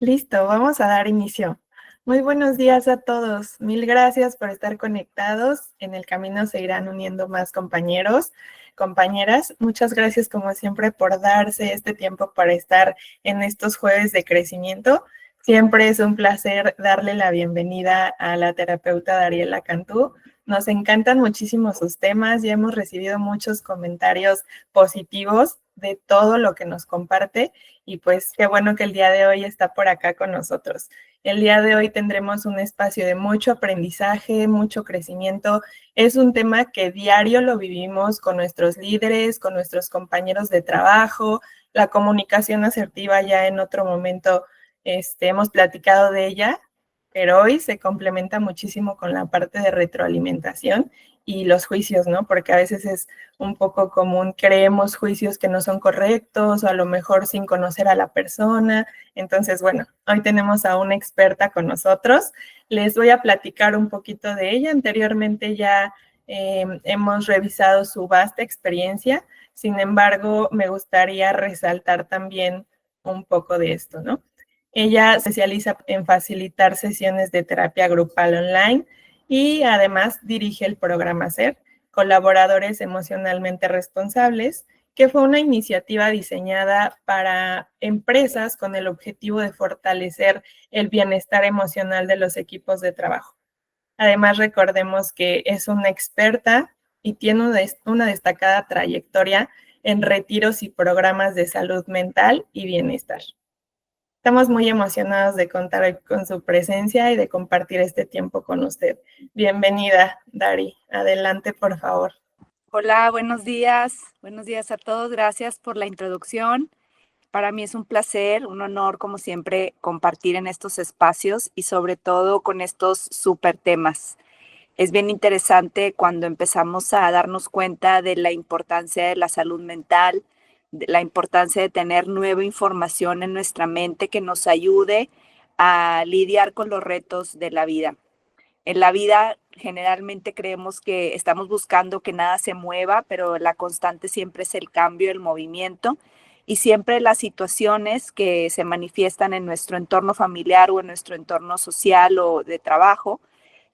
Listo, vamos a dar inicio. Muy buenos días a todos. Mil gracias por estar conectados. En el camino se irán uniendo más compañeros, compañeras. Muchas gracias como siempre por darse este tiempo para estar en estos jueves de crecimiento. Siempre es un placer darle la bienvenida a la terapeuta Dariela Cantú. Nos encantan muchísimo sus temas. Ya hemos recibido muchos comentarios positivos de todo lo que nos comparte. Y pues qué bueno que el día de hoy está por acá con nosotros. El día de hoy tendremos un espacio de mucho aprendizaje, mucho crecimiento. Es un tema que diario lo vivimos con nuestros líderes, con nuestros compañeros de trabajo. La comunicación asertiva ya en otro momento hemos platicado de ella, pero hoy se complementa muchísimo con la parte de retroalimentación y los juicios, ¿no? Porque a veces es un poco común, creemos juicios que no son correctos o a lo mejor sin conocer a la persona. Entonces, bueno, hoy tenemos a una experta con nosotros. Les voy a platicar un poquito de ella. Anteriormente ya hemos revisado su vasta experiencia. Sin embargo, me gustaría resaltar también un poco de esto, ¿no? Ella se especializa en facilitar sesiones de terapia grupal online y además dirige el programa SER, Colaboradores Emocionalmente Responsables, que fue una iniciativa diseñada para empresas con el objetivo de fortalecer el bienestar emocional de los equipos de trabajo. Además, recordemos que es una experta y tiene una destacada trayectoria en retiros y programas de salud mental y bienestar. Estamos muy emocionados de contar con su presencia y de compartir este tiempo con usted. Bienvenida, Dari. Adelante, por favor. Hola, buenos días. Buenos días a todos. Gracias por la introducción. Para mí es un placer, un honor, como siempre, compartir en estos espacios y sobre todo con estos súper temas. Es bien interesante cuando empezamos a darnos cuenta de la importancia de la salud mental, de la importancia de tener nueva información en nuestra mente que nos ayude a lidiar con los retos de la vida. En la vida generalmente creemos que estamos buscando que nada se mueva, pero la constante siempre es el cambio, el movimiento y siempre las situaciones que se manifiestan en nuestro entorno familiar o en nuestro entorno social o de trabajo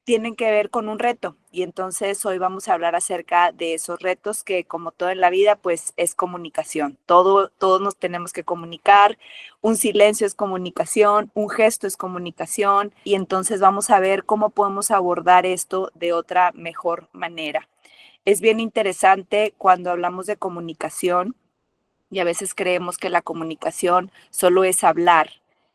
tienen que ver con un reto. Y entonces hoy vamos a hablar acerca de esos retos que, como todo en la vida, pues es comunicación. Todos nos tenemos que comunicar. Un silencio es comunicación, un gesto es comunicación. Y entonces vamos a ver cómo podemos abordar esto de otra mejor manera. Es bien interesante cuando hablamos de comunicación y a veces creemos que la comunicación solo es hablar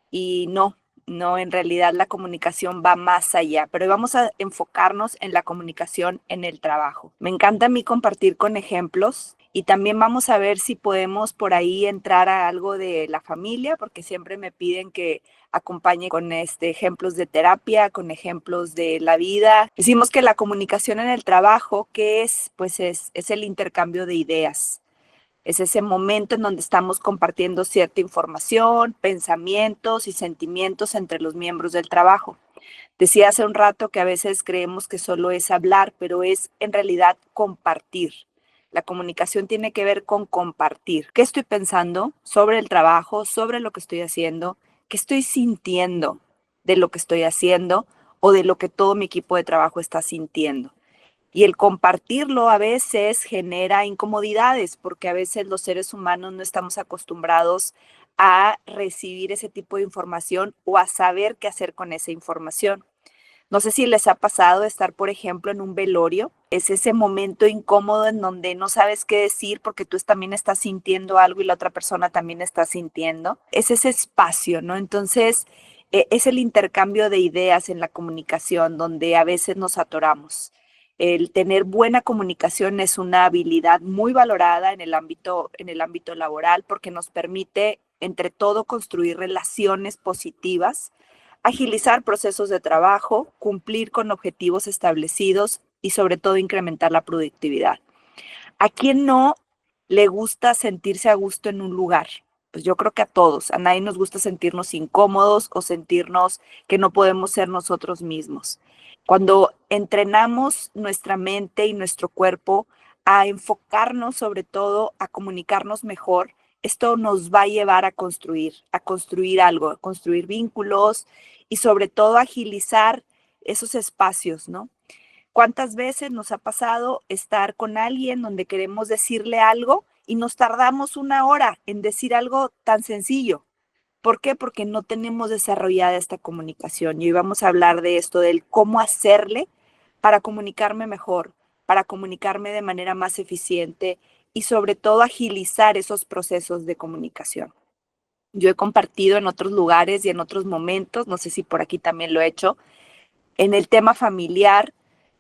y no, en realidad la comunicación va más allá, pero vamos a enfocarnos en la comunicación en el trabajo. Me encanta a mí compartir con ejemplos y también vamos a ver si podemos por ahí entrar a algo de la familia, porque siempre me piden que acompañe con ejemplos de terapia, con ejemplos de la vida. Decimos que la comunicación en el trabajo, ¿qué es? Pues es el intercambio de ideas. Es ese momento en donde estamos compartiendo cierta información, pensamientos y sentimientos entre los miembros del trabajo. Decía hace un rato que a veces creemos que solo es hablar, pero es en realidad compartir. La comunicación tiene que ver con compartir. ¿Qué estoy pensando sobre el trabajo, sobre lo que estoy haciendo? ¿Qué estoy sintiendo de lo que estoy haciendo o de lo que todo mi equipo de trabajo está sintiendo? Y el compartirlo a veces genera incomodidades porque a veces los seres humanos no estamos acostumbrados a recibir ese tipo de información o a saber qué hacer con esa información. No sé si les ha pasado estar, por ejemplo, en un velorio. Es ese momento incómodo en donde no sabes qué decir porque tú también estás sintiendo algo y la otra persona también está sintiendo. Es ese espacio, ¿no? Entonces, es el intercambio de ideas en la comunicación donde a veces nos atoramos. El tener buena comunicación es una habilidad muy valorada en el ámbito laboral porque nos permite, entre todo, construir relaciones positivas, agilizar procesos de trabajo, cumplir con objetivos establecidos y sobre todo incrementar la productividad. ¿A quién no le gusta sentirse a gusto en un lugar? Pues yo creo que a todos. A nadie nos gusta sentirnos incómodos o sentirnos que no podemos ser nosotros mismos. Cuando entrenamos nuestra mente y nuestro cuerpo a enfocarnos sobre todo a comunicarnos mejor, esto nos va a llevar a construir algo, a construir vínculos y sobre todo agilizar esos espacios, ¿no? ¿Cuántas veces nos ha pasado estar con alguien donde queremos decirle algo y nos tardamos 1 hora en decir algo tan sencillo? ¿Por qué? Porque no tenemos desarrollada esta comunicación. Y hoy vamos a hablar de esto, del cómo hacerle para comunicarme mejor, para comunicarme de manera más eficiente y sobre todo agilizar esos procesos de comunicación. Yo he compartido en otros lugares y en otros momentos, no sé si por aquí también lo he hecho, en el tema familiar,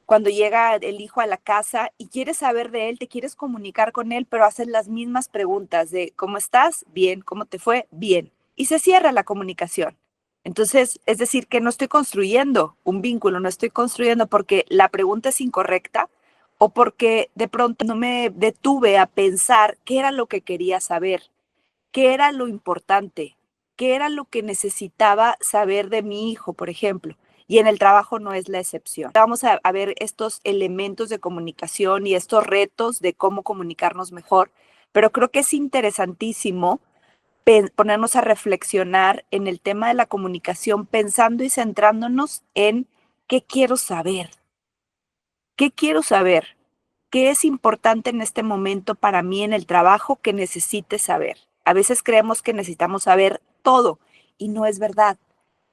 cuando llega el hijo a la casa y quieres saber de él, te quieres comunicar con él, pero haces las mismas preguntas de ¿cómo estás? Bien, ¿cómo te fue? Bien. Y se cierra la comunicación. Entonces, es decir, que no estoy construyendo un vínculo, no estoy construyendo porque la pregunta es incorrecta o porque de pronto no me detuve a pensar qué era lo que quería saber, qué era lo importante, qué era lo que necesitaba saber de mi hijo, por ejemplo. Y en el trabajo no es la excepción. Vamos a ver estos elementos de comunicación y estos retos de cómo comunicarnos mejor, pero creo que es interesantísimo ponernos a reflexionar en el tema de la comunicación pensando y centrándonos en qué quiero saber, qué quiero saber, qué es importante en este momento para mí en el trabajo que necesite saber. A veces creemos que necesitamos saber todo y no es verdad.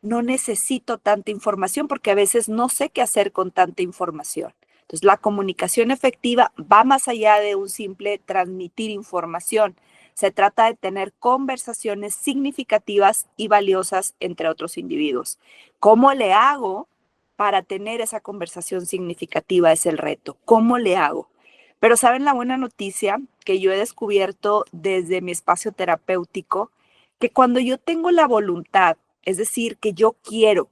No necesito tanta información porque a veces no sé qué hacer con tanta información. Entonces, la comunicación efectiva va más allá de un simple transmitir información. Se trata de tener conversaciones significativas y valiosas entre otros individuos. ¿Cómo le hago para tener esa conversación significativa? Es el reto. ¿Cómo le hago? Pero ¿saben la buena noticia que yo he descubierto desde mi espacio terapéutico? Que cuando yo tengo la voluntad, es decir, que yo quiero,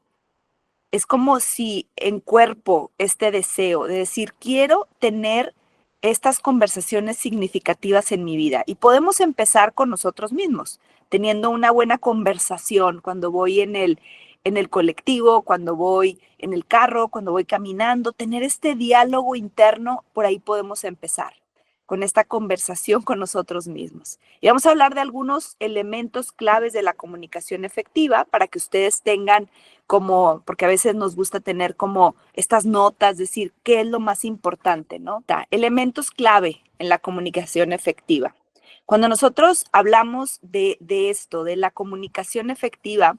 es como si encuerpo este deseo de decir, quiero tener estas conversaciones significativas en mi vida. Y podemos empezar con nosotros mismos, teniendo una buena conversación cuando voy en el colectivo, cuando voy en el carro, cuando voy caminando, tener este diálogo interno, por ahí podemos empezar con esta conversación con nosotros mismos. Y vamos a hablar de algunos elementos claves de la comunicación efectiva para que ustedes tengan como, porque a veces nos gusta tener como estas notas, decir qué es lo más importante, ¿no? Elementos clave en la comunicación efectiva. Cuando nosotros hablamos de esto, de la comunicación efectiva,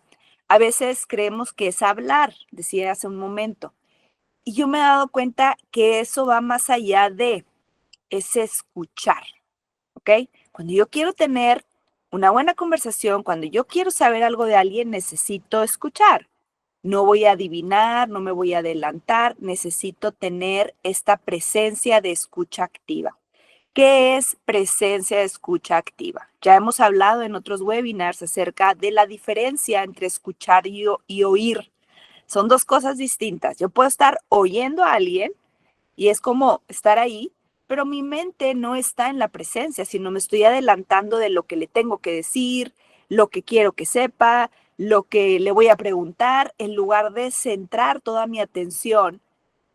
a veces creemos que es hablar, decía hace un momento. Y yo me he dado cuenta que eso va más allá es escuchar, ¿ok? Cuando yo quiero tener una buena conversación, cuando yo quiero saber algo de alguien, necesito escuchar. No voy a adivinar, no me voy a adelantar, necesito tener esta presencia de escucha activa. ¿Qué es presencia de escucha activa? Ya hemos hablado en otros webinars acerca de la diferencia entre escuchar y oír. Son dos cosas distintas. Yo puedo estar oyendo a alguien y es como estar ahí, pero mi mente no está en la presencia, sino me estoy adelantando de lo que le tengo que decir, lo que quiero que sepa, lo que le voy a preguntar, en lugar de centrar toda mi atención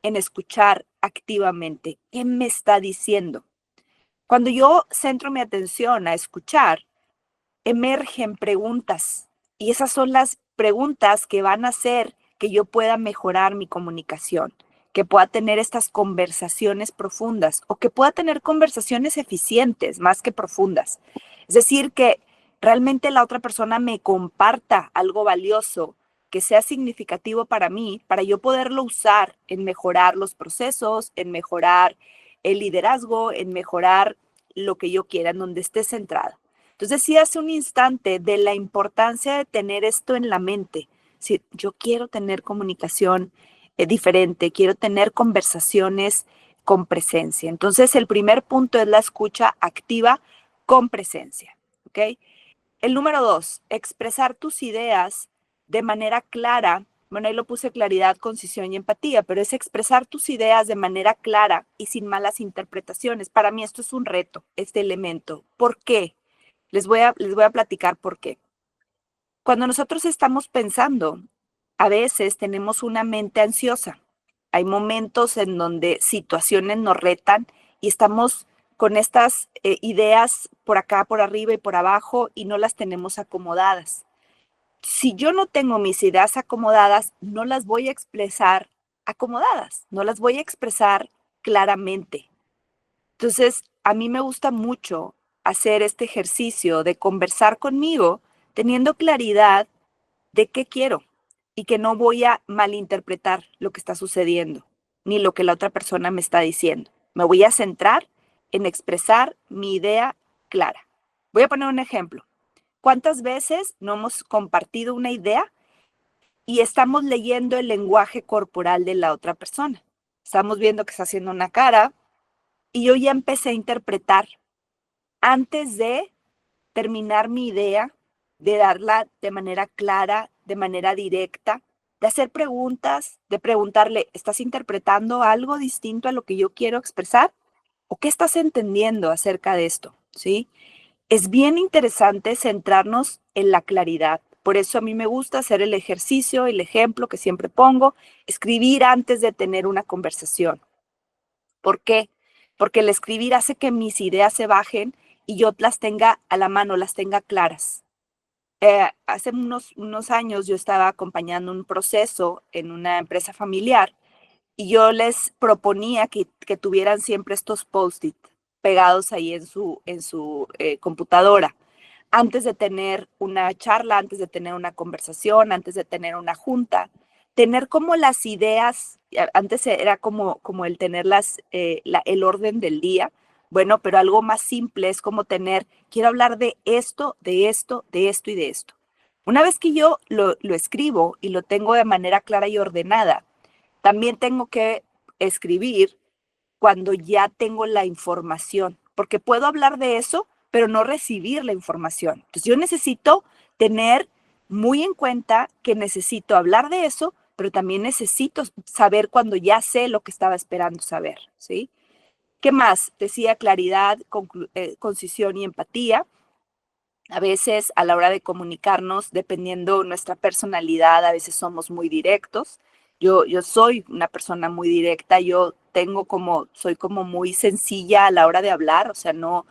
en escuchar activamente. ¿Qué me está diciendo? Cuando yo centro mi atención a escuchar, emergen preguntas y esas son las preguntas que van a hacer que yo pueda mejorar mi comunicación, que pueda tener estas conversaciones profundas o que pueda tener conversaciones eficientes más que profundas. Es decir, que realmente la otra persona me comparta algo valioso que sea significativo para mí, para yo poderlo usar en mejorar los procesos, en mejorar el liderazgo, en mejorar lo que yo quiera, en donde esté centrada. Entonces, sí, hace un instante de la importancia de tener esto en la mente. Si yo quiero tener comunicación diferente, quiero tener conversaciones con presencia. Entonces, el primer punto es la escucha activa con presencia, ¿ok? El número 2, expresar tus ideas de manera clara. Bueno, ahí lo puse claridad, concisión y empatía, pero es expresar tus ideas de manera clara y sin malas interpretaciones. Para mí esto es un reto, este elemento. ¿Por qué? Les voy a platicar por qué. Cuando nosotros estamos pensando, a veces tenemos una mente ansiosa. Hay momentos en donde situaciones nos retan y estamos con estas ideas por acá, por arriba y por abajo y no las tenemos acomodadas. Si yo no tengo mis ideas acomodadas, no las voy a expresar acomodadas, no las voy a expresar claramente. Entonces, a mí me gusta mucho hacer este ejercicio de conversar conmigo teniendo claridad de qué quiero y que no voy a malinterpretar lo que está sucediendo ni lo que la otra persona me está diciendo. Me voy a centrar en expresar mi idea clara. Voy a poner un ejemplo. ¿Cuántas veces no hemos compartido una idea y estamos leyendo el lenguaje corporal de la otra persona? Estamos viendo que está haciendo una cara y yo ya empecé a interpretar antes de terminar mi idea, de darla de manera clara, de manera directa, de hacer preguntas, de preguntarle, ¿estás interpretando algo distinto a lo que yo quiero expresar? ¿O qué estás entendiendo acerca de esto? ¿Sí? Es bien interesante centrarnos en la claridad. Por eso a mí me gusta hacer el ejercicio, el ejemplo que siempre pongo, escribir antes de tener una conversación. ¿Por qué? Porque el escribir hace que mis ideas se bajen y yo las tenga a la mano, las tenga claras. Hace unos años yo estaba acompañando un proceso en una empresa familiar y yo les proponía que tuvieran siempre estos post-it pegados ahí en su computadora antes de tener una charla, antes de tener una conversación, antes de tener una junta, tener como las ideas, antes era como el tener el orden del día, bueno, pero algo más simple es como tener, quiero hablar de esto, de esto, de esto y de esto. Una vez que yo lo escribo y lo tengo de manera clara y ordenada, también tengo que escribir cuando ya tengo la información, porque puedo hablar de eso, pero no recibir la información. Entonces yo necesito tener muy en cuenta que necesito hablar de eso, pero también necesito saber cuando ya sé lo que estaba esperando saber, ¿sí? ¿Qué más? Decía claridad, concisión y empatía. A veces a la hora de comunicarnos, dependiendo nuestra personalidad, a veces somos muy directos. Yo soy una persona muy directa, soy como muy sencilla a la hora de hablar, o sea, no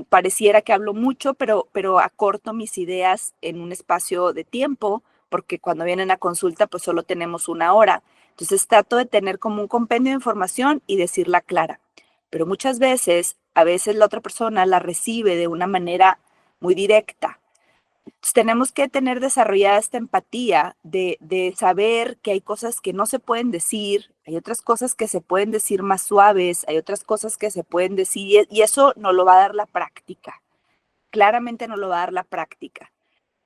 pareciera que hablo mucho, pero acorto mis ideas en un espacio de tiempo, porque cuando vienen a consulta, pues solo tenemos una hora. Entonces trato de tener como un compendio de información y decirla clara. Pero muchas veces, a veces la otra persona la recibe de una manera muy directa. Entonces, tenemos que tener desarrollada esta empatía de saber que hay cosas que no se pueden decir, hay otras cosas que se pueden decir más suaves, hay otras cosas que se pueden decir y eso nos lo va a dar la práctica. Claramente nos lo va a dar la práctica.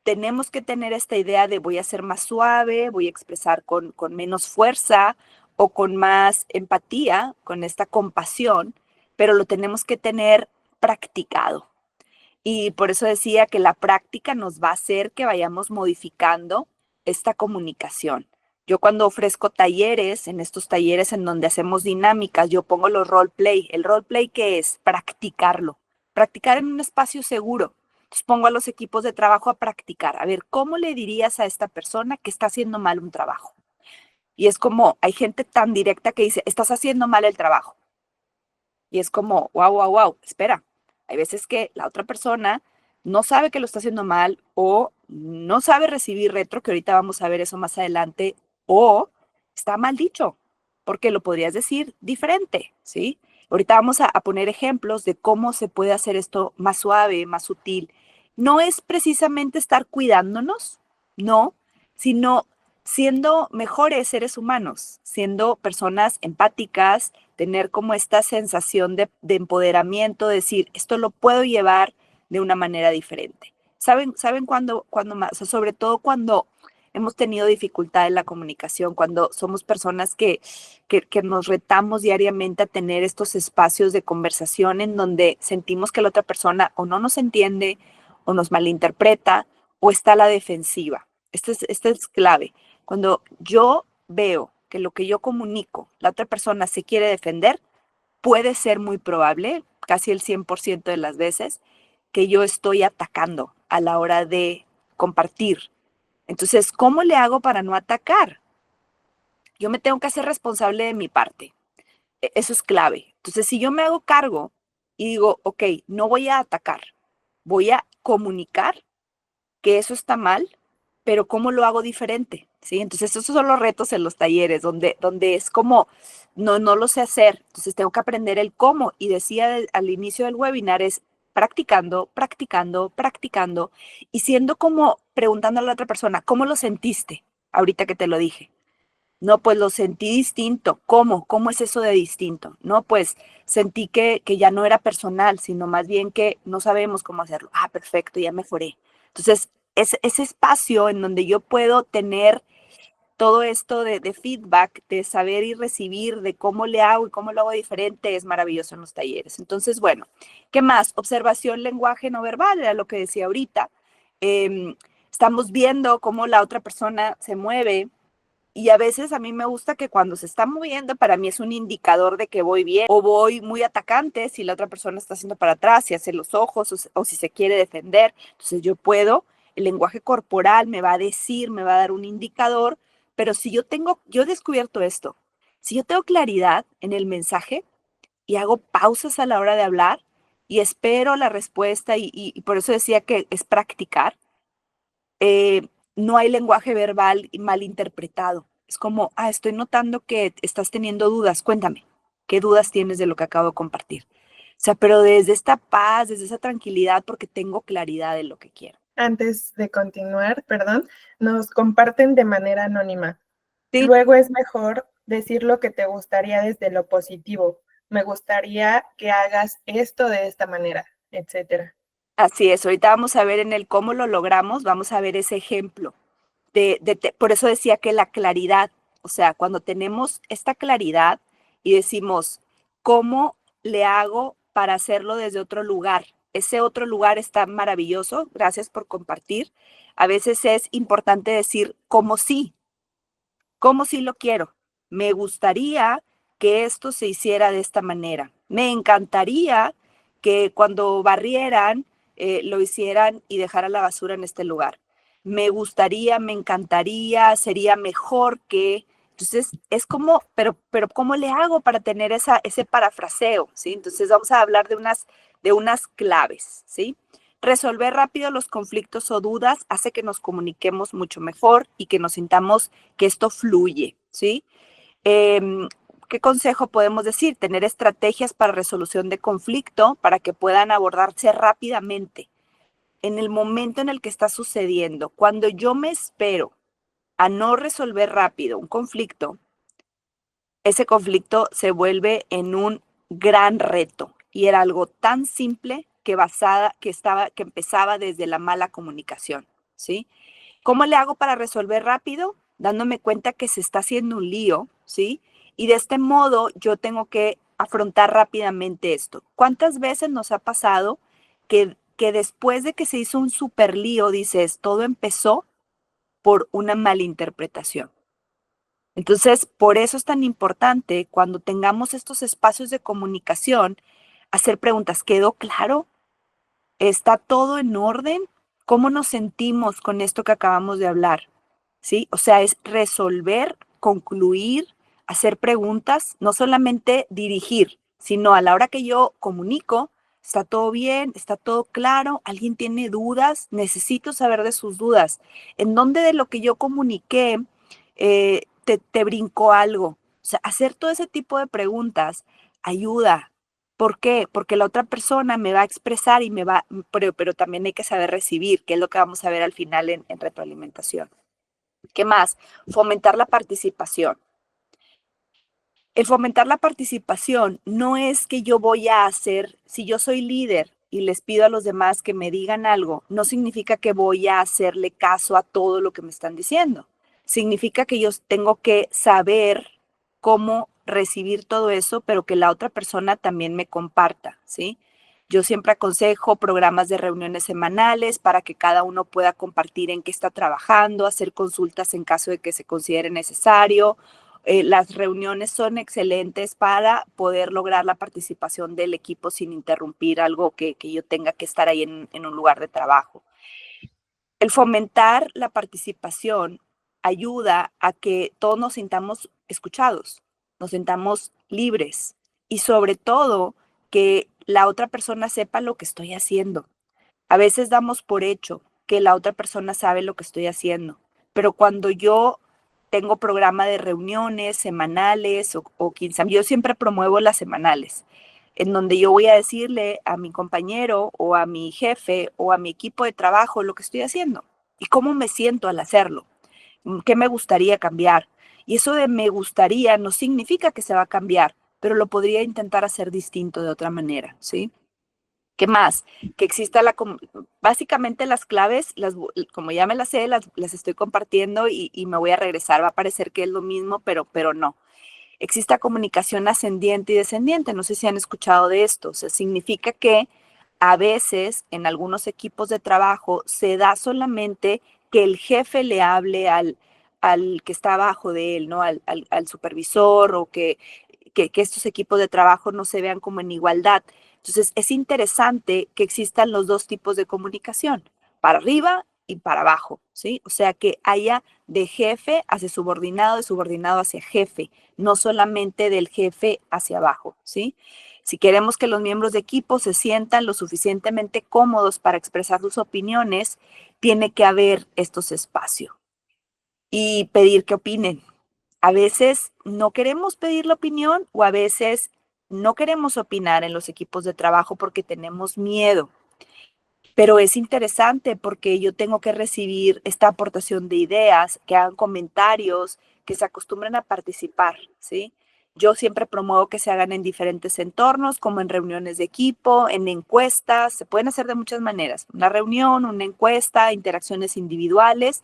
Tenemos que tener esta idea de voy a ser más suave, voy a expresar con menos fuerza o con más empatía, con esta compasión, pero lo tenemos que tener practicado. Y por eso decía que la práctica nos va a hacer que vayamos modificando esta comunicación. Yo cuando ofrezco talleres, en estos talleres en donde hacemos dinámicas, yo pongo los role play. ¿El role play qué es? Practicarlo. Practicar en un espacio seguro. Entonces pongo a los equipos de trabajo a practicar. A ver, ¿cómo le dirías a esta persona que está haciendo mal un trabajo? Y es como, hay gente tan directa que dice, estás haciendo mal el trabajo. Y es como, wow, wow, wow, espera. Hay veces que la otra persona no sabe que lo está haciendo mal o no sabe recibir retro, que ahorita vamos a ver eso más adelante, o está mal dicho, porque lo podrías decir diferente, ¿sí? Ahorita vamos a poner ejemplos de cómo se puede hacer esto más suave, más sutil. No es precisamente estar cuidándonos, no, sino siendo mejores seres humanos, siendo personas empáticas, tener como esta sensación de empoderamiento, decir, esto lo puedo llevar de una manera diferente. ¿Saben cuándo más? O sea, sobre todo cuando hemos tenido dificultad en la comunicación, cuando somos personas que nos retamos diariamente a tener estos espacios de conversación en donde sentimos que la otra persona o no nos entiende o nos malinterpreta o está a la defensiva. Este es clave. Cuando yo veo que lo que yo comunico, la otra persona se quiere defender, puede ser muy probable, casi el 100% de las veces, que yo estoy atacando a la hora de compartir. Entonces, ¿cómo le hago para no atacar? Yo me tengo que hacer responsable de mi parte. Eso es clave. Entonces, si yo me hago cargo y digo, ok, no voy a atacar, voy a comunicar que eso está mal, pero ¿cómo lo hago diferente? ¿Sí? Entonces, esos son los retos en los talleres, donde es como, no lo sé hacer, entonces tengo que aprender el cómo. Y decía al inicio del webinar, es practicando, practicando, practicando, y siendo como preguntando a la otra persona, ¿cómo lo sentiste ahorita que te lo dije? No, pues lo sentí distinto. ¿Cómo? ¿Cómo es eso de distinto? No, pues sentí que ya no era personal, sino más bien que no sabemos cómo hacerlo. Ah, perfecto, ya mejoré. Entonces, ese espacio en donde yo puedo tener todo esto de feedback, de saber y recibir, de cómo le hago y cómo lo hago diferente, es maravilloso en los talleres. Entonces, bueno, ¿qué más? Observación, lenguaje no verbal, era lo que decía ahorita. Estamos viendo cómo la otra persona se mueve, y a veces a mí me gusta que cuando se está moviendo, para mí es un indicador de que voy bien o voy muy atacante si la otra persona está haciendo para atrás, si hace los ojos o si se quiere defender. Entonces yo puedo, el lenguaje corporal me va a decir, me va a dar un indicador, pero si yo he descubierto esto, si yo tengo claridad en el mensaje y hago pausas a la hora de hablar y espero la respuesta y por eso decía que es practicar, no hay lenguaje verbal mal interpretado. Es como, estoy notando que estás teniendo dudas, cuéntame, ¿qué dudas tienes de lo que acabo de compartir? O sea, pero desde esta paz, desde esa tranquilidad, porque tengo claridad de lo que quiero. Antes de continuar, perdón, nos comparten de manera anónima. Sí, Luego es mejor decir lo que te gustaría desde lo positivo. Me gustaría que hagas esto de esta manera, etcétera. así es. Ahorita vamos a ver en el cómo lo logramos, vamos a ver ese ejemplo. Por eso decía que la claridad, o sea, cuando tenemos esta claridad y decimos, ¿cómo le hago para hacerlo desde otro lugar? Ese otro lugar está maravilloso, gracias por compartir. A veces es importante decir, como sí lo quiero. Me gustaría que esto se hiciera de esta manera. Me encantaría que cuando barrieran, lo hicieran y dejaran la basura en este lugar. Me gustaría, me encantaría, sería mejor que... Entonces, es como, pero ¿cómo le hago para tener ese parafraseo? ¿Sí? Entonces, vamos a hablar de unas claves, ¿sí? Resolver rápido los conflictos o dudas hace que nos comuniquemos mucho mejor y que nos sintamos que esto fluye, ¿sí? ¿Qué consejo podemos decir? Tener estrategias para resolución de conflicto para que puedan abordarse rápidamente en el momento en el que está sucediendo. Cuando yo me espero a no resolver rápido un conflicto, ese conflicto se vuelve en un gran reto y era algo tan simple que empezaba desde la mala comunicación, ¿sí? ¿Cómo le hago para resolver rápido? Dándome cuenta que se está haciendo un lío, ¿sí? Y de este modo yo tengo que afrontar rápidamente esto. ¿Cuántas veces nos ha pasado que después de que se hizo un super lío, dices, todo empezó por una malinterpretación? Entonces, por eso es tan importante cuando tengamos estos espacios de comunicación, hacer preguntas. ¿Quedó claro? ¿Está todo en orden? ¿Cómo nos sentimos con esto que acabamos de hablar? ¿Sí? O sea, es resolver, concluir, hacer preguntas, no solamente dirigir, sino a la hora que yo comunico, ¿está todo bien? ¿Está todo claro? ¿Alguien tiene dudas? Necesito saber de sus dudas. ¿En dónde de lo que yo comuniqué te brincó algo? O sea, hacer todo ese tipo de preguntas ayuda. ¿Por qué? Porque la otra persona me va a expresar y pero también hay que saber recibir, que es lo que vamos a ver al final en retroalimentación. ¿Qué más? Fomentar la participación. El fomentar la participación no es que yo voy a hacer, si yo soy líder y les pido a los demás que me digan algo, no significa que voy a hacerle caso a todo lo que me están diciendo. Significa que yo tengo que saber cómo recibir todo eso, pero que la otra persona también me comparta, ¿sí? Yo siempre aconsejo programas de reuniones semanales para que cada uno pueda compartir en qué está trabajando, hacer consultas en caso de que se considere necesario. Las reuniones son excelentes para poder lograr la participación del equipo sin interrumpir algo que yo tenga que estar ahí en un lugar de trabajo. El fomentar la participación ayuda a que todos nos sintamos escuchados, nos sintamos libres y sobre todo que la otra persona sepa lo que estoy haciendo. A veces damos por hecho que la otra persona sabe lo que estoy haciendo, pero cuando yo tengo programa de reuniones semanales o quincenales, yo siempre promuevo las semanales, en donde yo voy a decirle a mi compañero o a mi jefe o a mi equipo de trabajo lo que estoy haciendo y cómo me siento al hacerlo, qué me gustaría cambiar. Y eso de me gustaría no significa que se va a cambiar, pero lo podría intentar hacer distinto de otra manera, ¿sí? ¿Qué más? Que exista básicamente las claves, como ya me las sé, las estoy compartiendo y me voy a regresar. Va a parecer que es lo mismo, pero no. Exista comunicación ascendiente y descendiente. No sé si han escuchado de esto. O sea, significa que a veces en algunos equipos de trabajo se da solamente que el jefe le hable al que está abajo de él, ¿no? Al supervisor o que estos equipos de trabajo no se vean como en igualdad. Entonces, es interesante que existan los dos tipos de comunicación, para arriba y para abajo, ¿sí? O sea, que haya de jefe hacia subordinado, de subordinado hacia jefe, no solamente del jefe hacia abajo, ¿sí? Si queremos que los miembros de equipo se sientan lo suficientemente cómodos para expresar sus opiniones, tiene que haber estos espacios y pedir que opinen. A veces no queremos pedir la opinión o a veces no queremos opinar en los equipos de trabajo porque tenemos miedo. Pero es interesante porque yo tengo que recibir esta aportación de ideas, que hagan comentarios, que se acostumbren a participar, ¿sí? Yo siempre promuevo que se hagan en diferentes entornos, como en reuniones de equipo, en encuestas, se pueden hacer de muchas maneras. Una reunión, una encuesta, interacciones individuales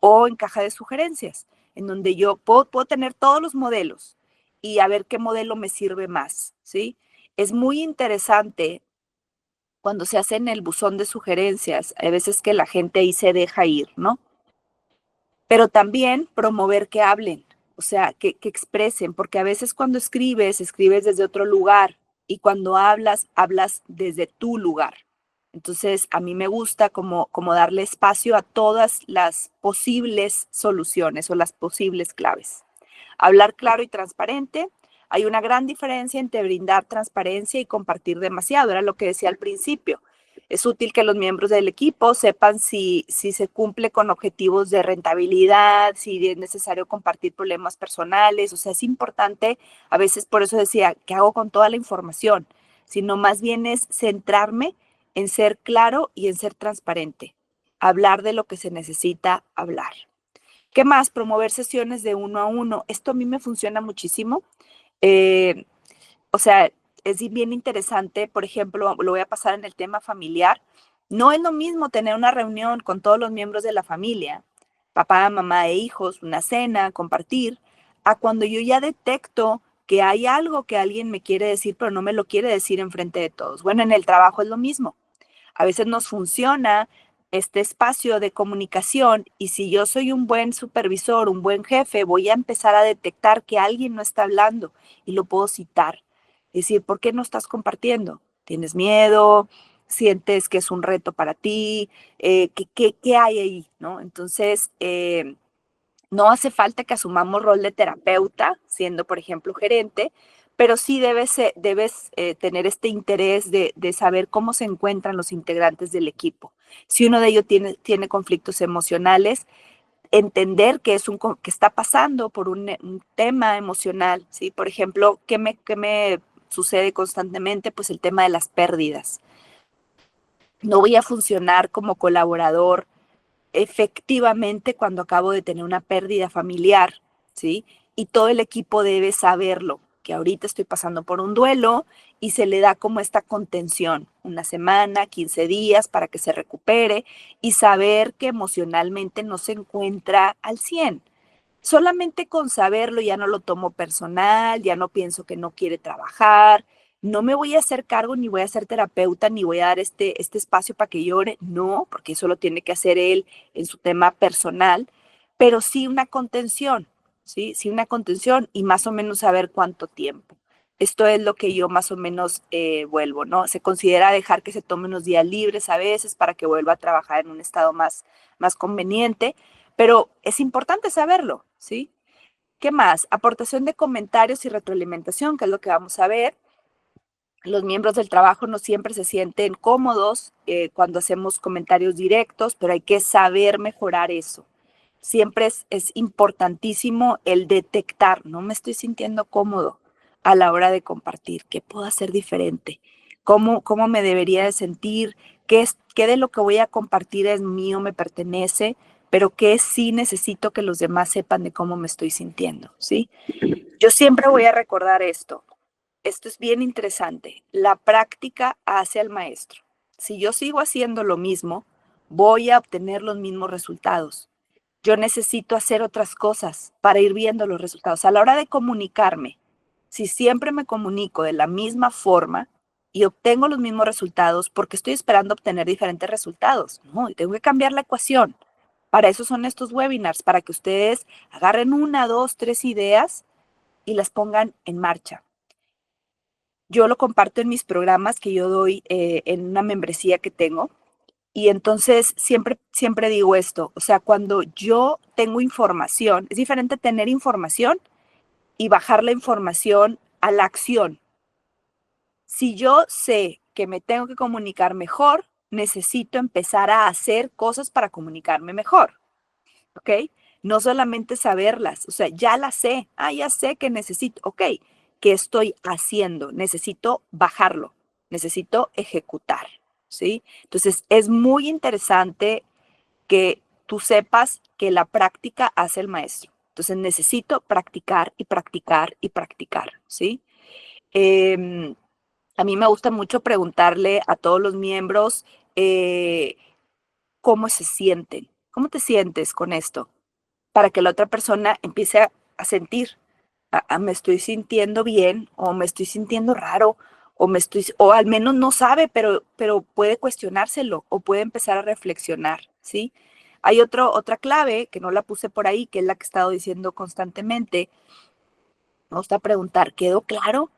o en caja de sugerencias, en donde yo puedo tener todos los modelos y a ver qué modelo me sirve más, ¿sí? Es muy interesante cuando se hace en el buzón de sugerencias, hay veces que la gente ahí se deja ir, ¿no? Pero también promover que hablen, o sea, que expresen, porque a veces cuando escribes, escribes desde otro lugar y cuando hablas, hablas desde tu lugar. Entonces, a mí me gusta como darle espacio a todas las posibles soluciones o las posibles claves. Hablar claro y transparente. Hay una gran diferencia entre brindar transparencia y compartir demasiado, era lo que decía al principio. Es útil que los miembros del equipo sepan si se cumple con objetivos de rentabilidad, si es necesario compartir problemas personales. O sea, es importante, a veces por eso decía, ¿qué hago con toda la información? Sino más bien es centrarme en ser claro y en ser transparente. Hablar de lo que se necesita hablar. ¿Qué más? Promover sesiones de uno a uno. Esto a mí me funciona muchísimo. Eh, o sea, es bien interesante, por ejemplo, lo voy a pasar en el tema familiar. No es lo mismo tener una reunión con todos los miembros de la familia, papá, mamá e hijos, una cena, compartir, a cuando yo ya detecto que hay algo que alguien me quiere decir, pero no me lo quiere decir enfrente de todos. Bueno, en el trabajo es lo mismo. A veces nos funciona este espacio de comunicación y si yo soy un buen supervisor, un buen jefe, voy a empezar a detectar que alguien no está hablando y lo puedo citar. Es decir, ¿por qué no estás compartiendo? ¿Tienes miedo? ¿Sientes que es un reto para ti? ¿Qué hay ahí? ¿No? Entonces, no hace falta que asumamos rol de terapeuta, siendo, por ejemplo, gerente, pero sí debes tener este interés de saber cómo se encuentran los integrantes del equipo. Si uno de ellos tiene conflictos emocionales, entender que, que está pasando por un tema emocional, ¿sí? Por ejemplo, ¿qué me sucede constantemente? Pues el tema de las pérdidas. No voy a funcionar como colaborador efectivamente cuando acabo de tener una pérdida familiar, ¿sí? Y todo el equipo debe saberlo, que ahorita estoy pasando por un duelo y se le da como esta contención, una semana, 15 días para que se recupere y saber que emocionalmente no se encuentra al 100. Solamente con saberlo ya no lo tomo personal, ya no pienso que no quiere trabajar, no me voy a hacer cargo ni voy a ser terapeuta ni voy a dar este espacio para que llore, no, porque eso lo tiene que hacer él en su tema personal, pero sí una contención, ¿sí? Sí una contención y más o menos saber cuánto tiempo. Esto es lo que yo más o menos vuelvo, ¿no? Se considera dejar que se tome unos días libres a veces para que vuelva a trabajar en un estado más conveniente, pero es importante saberlo, ¿sí? ¿Qué más? Aportación de comentarios y retroalimentación, que es lo que vamos a ver. Los miembros del trabajo no siempre se sienten cómodos cuando hacemos comentarios directos, pero hay que saber mejorar eso. Siempre es importantísimo el detectar, no me estoy sintiendo cómodo a la hora de compartir, qué puedo hacer diferente, cómo me debería de sentir, qué de lo que voy a compartir es mío, me pertenece, pero qué sí necesito que los demás sepan de cómo me estoy sintiendo, ¿sí? Yo siempre voy a recordar esto. Esto es bien interesante. La práctica hace al maestro. Si yo sigo haciendo lo mismo, voy a obtener los mismos resultados. Yo necesito hacer otras cosas para ir viendo los resultados. A la hora de comunicarme, si siempre me comunico de la misma forma y obtengo los mismos resultados, porque estoy esperando obtener diferentes resultados. No, tengo que cambiar la ecuación. Para eso son estos webinars, para que ustedes agarren una, dos, tres ideas y las pongan en marcha. Yo lo comparto en mis programas que yo doy en una membresía que tengo. Y entonces siempre digo esto, o sea, cuando yo tengo información, es diferente tener información y bajar la información a la acción. Si yo sé que me tengo que comunicar mejor, necesito empezar a hacer cosas para comunicarme mejor, ¿ok? No solamente saberlas, o sea, ya las sé, ya sé que necesito, ok, ¿qué estoy haciendo? Necesito bajarlo, necesito ejecutar, ¿sí? Entonces, es muy interesante que tú sepas que la práctica hace el maestro. Entonces, necesito practicar y practicar y practicar, ¿sí? Eh, a mí me gusta mucho preguntarle a todos los miembros eh, cómo se sienten, cómo te sientes con esto, para que la otra persona empiece a sentir, me estoy sintiendo bien o me estoy sintiendo raro o al menos no sabe, pero puede cuestionárselo o puede empezar a reflexionar, ¿sí? Hay otra clave que no la puse por ahí, que es la que he estado diciendo constantemente. Me gusta preguntar, ¿quedó claro?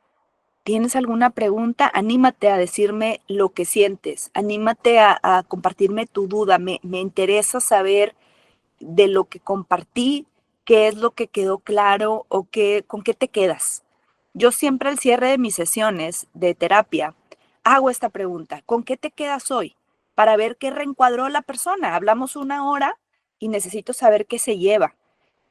¿Tienes alguna pregunta? Anímate a decirme lo que sientes, anímate a compartirme tu duda, me interesa saber de lo que compartí, qué es lo que quedó claro o con qué te quedas. Yo siempre al cierre de mis sesiones de terapia hago esta pregunta, ¿con qué te quedas hoy? Para ver qué reencuadró la persona. Hablamos una hora y necesito saber qué se lleva.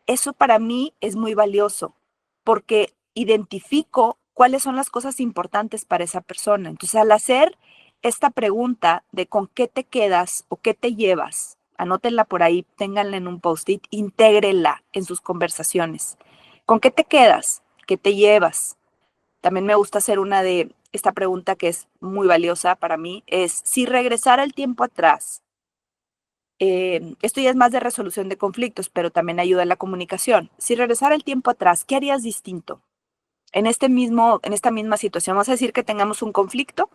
Eso para mí es muy valioso porque identifico cuáles son las cosas importantes para esa persona. Entonces, al hacer esta pregunta de con qué te quedas o qué te llevas, anótenla por ahí, ténganla en un post-it, intégrela en sus conversaciones. ¿Con qué te quedas? ¿Qué te llevas? También me gusta hacer una de esta pregunta que es muy valiosa para mí, es si regresara el tiempo atrás, esto ya es más de resolución de conflictos, pero también ayuda en la comunicación. Si regresara el tiempo atrás, ¿qué harías distinto? En esta misma situación, vamos a decir que tengamos un conflicto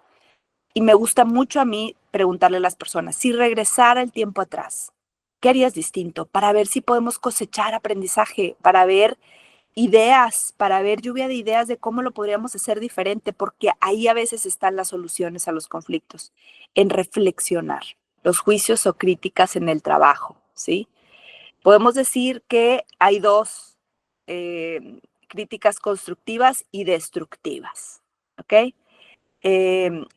y me gusta mucho a mí preguntarle a las personas, si regresara el tiempo atrás, ¿qué harías distinto? Para ver si podemos cosechar aprendizaje, para ver ideas, para ver lluvia de ideas de cómo lo podríamos hacer diferente, porque ahí a veces están las soluciones a los conflictos, en reflexionar, los juicios o críticas en el trabajo, ¿sí? Podemos decir que hay dos críticas constructivas y destructivas, ¿ok?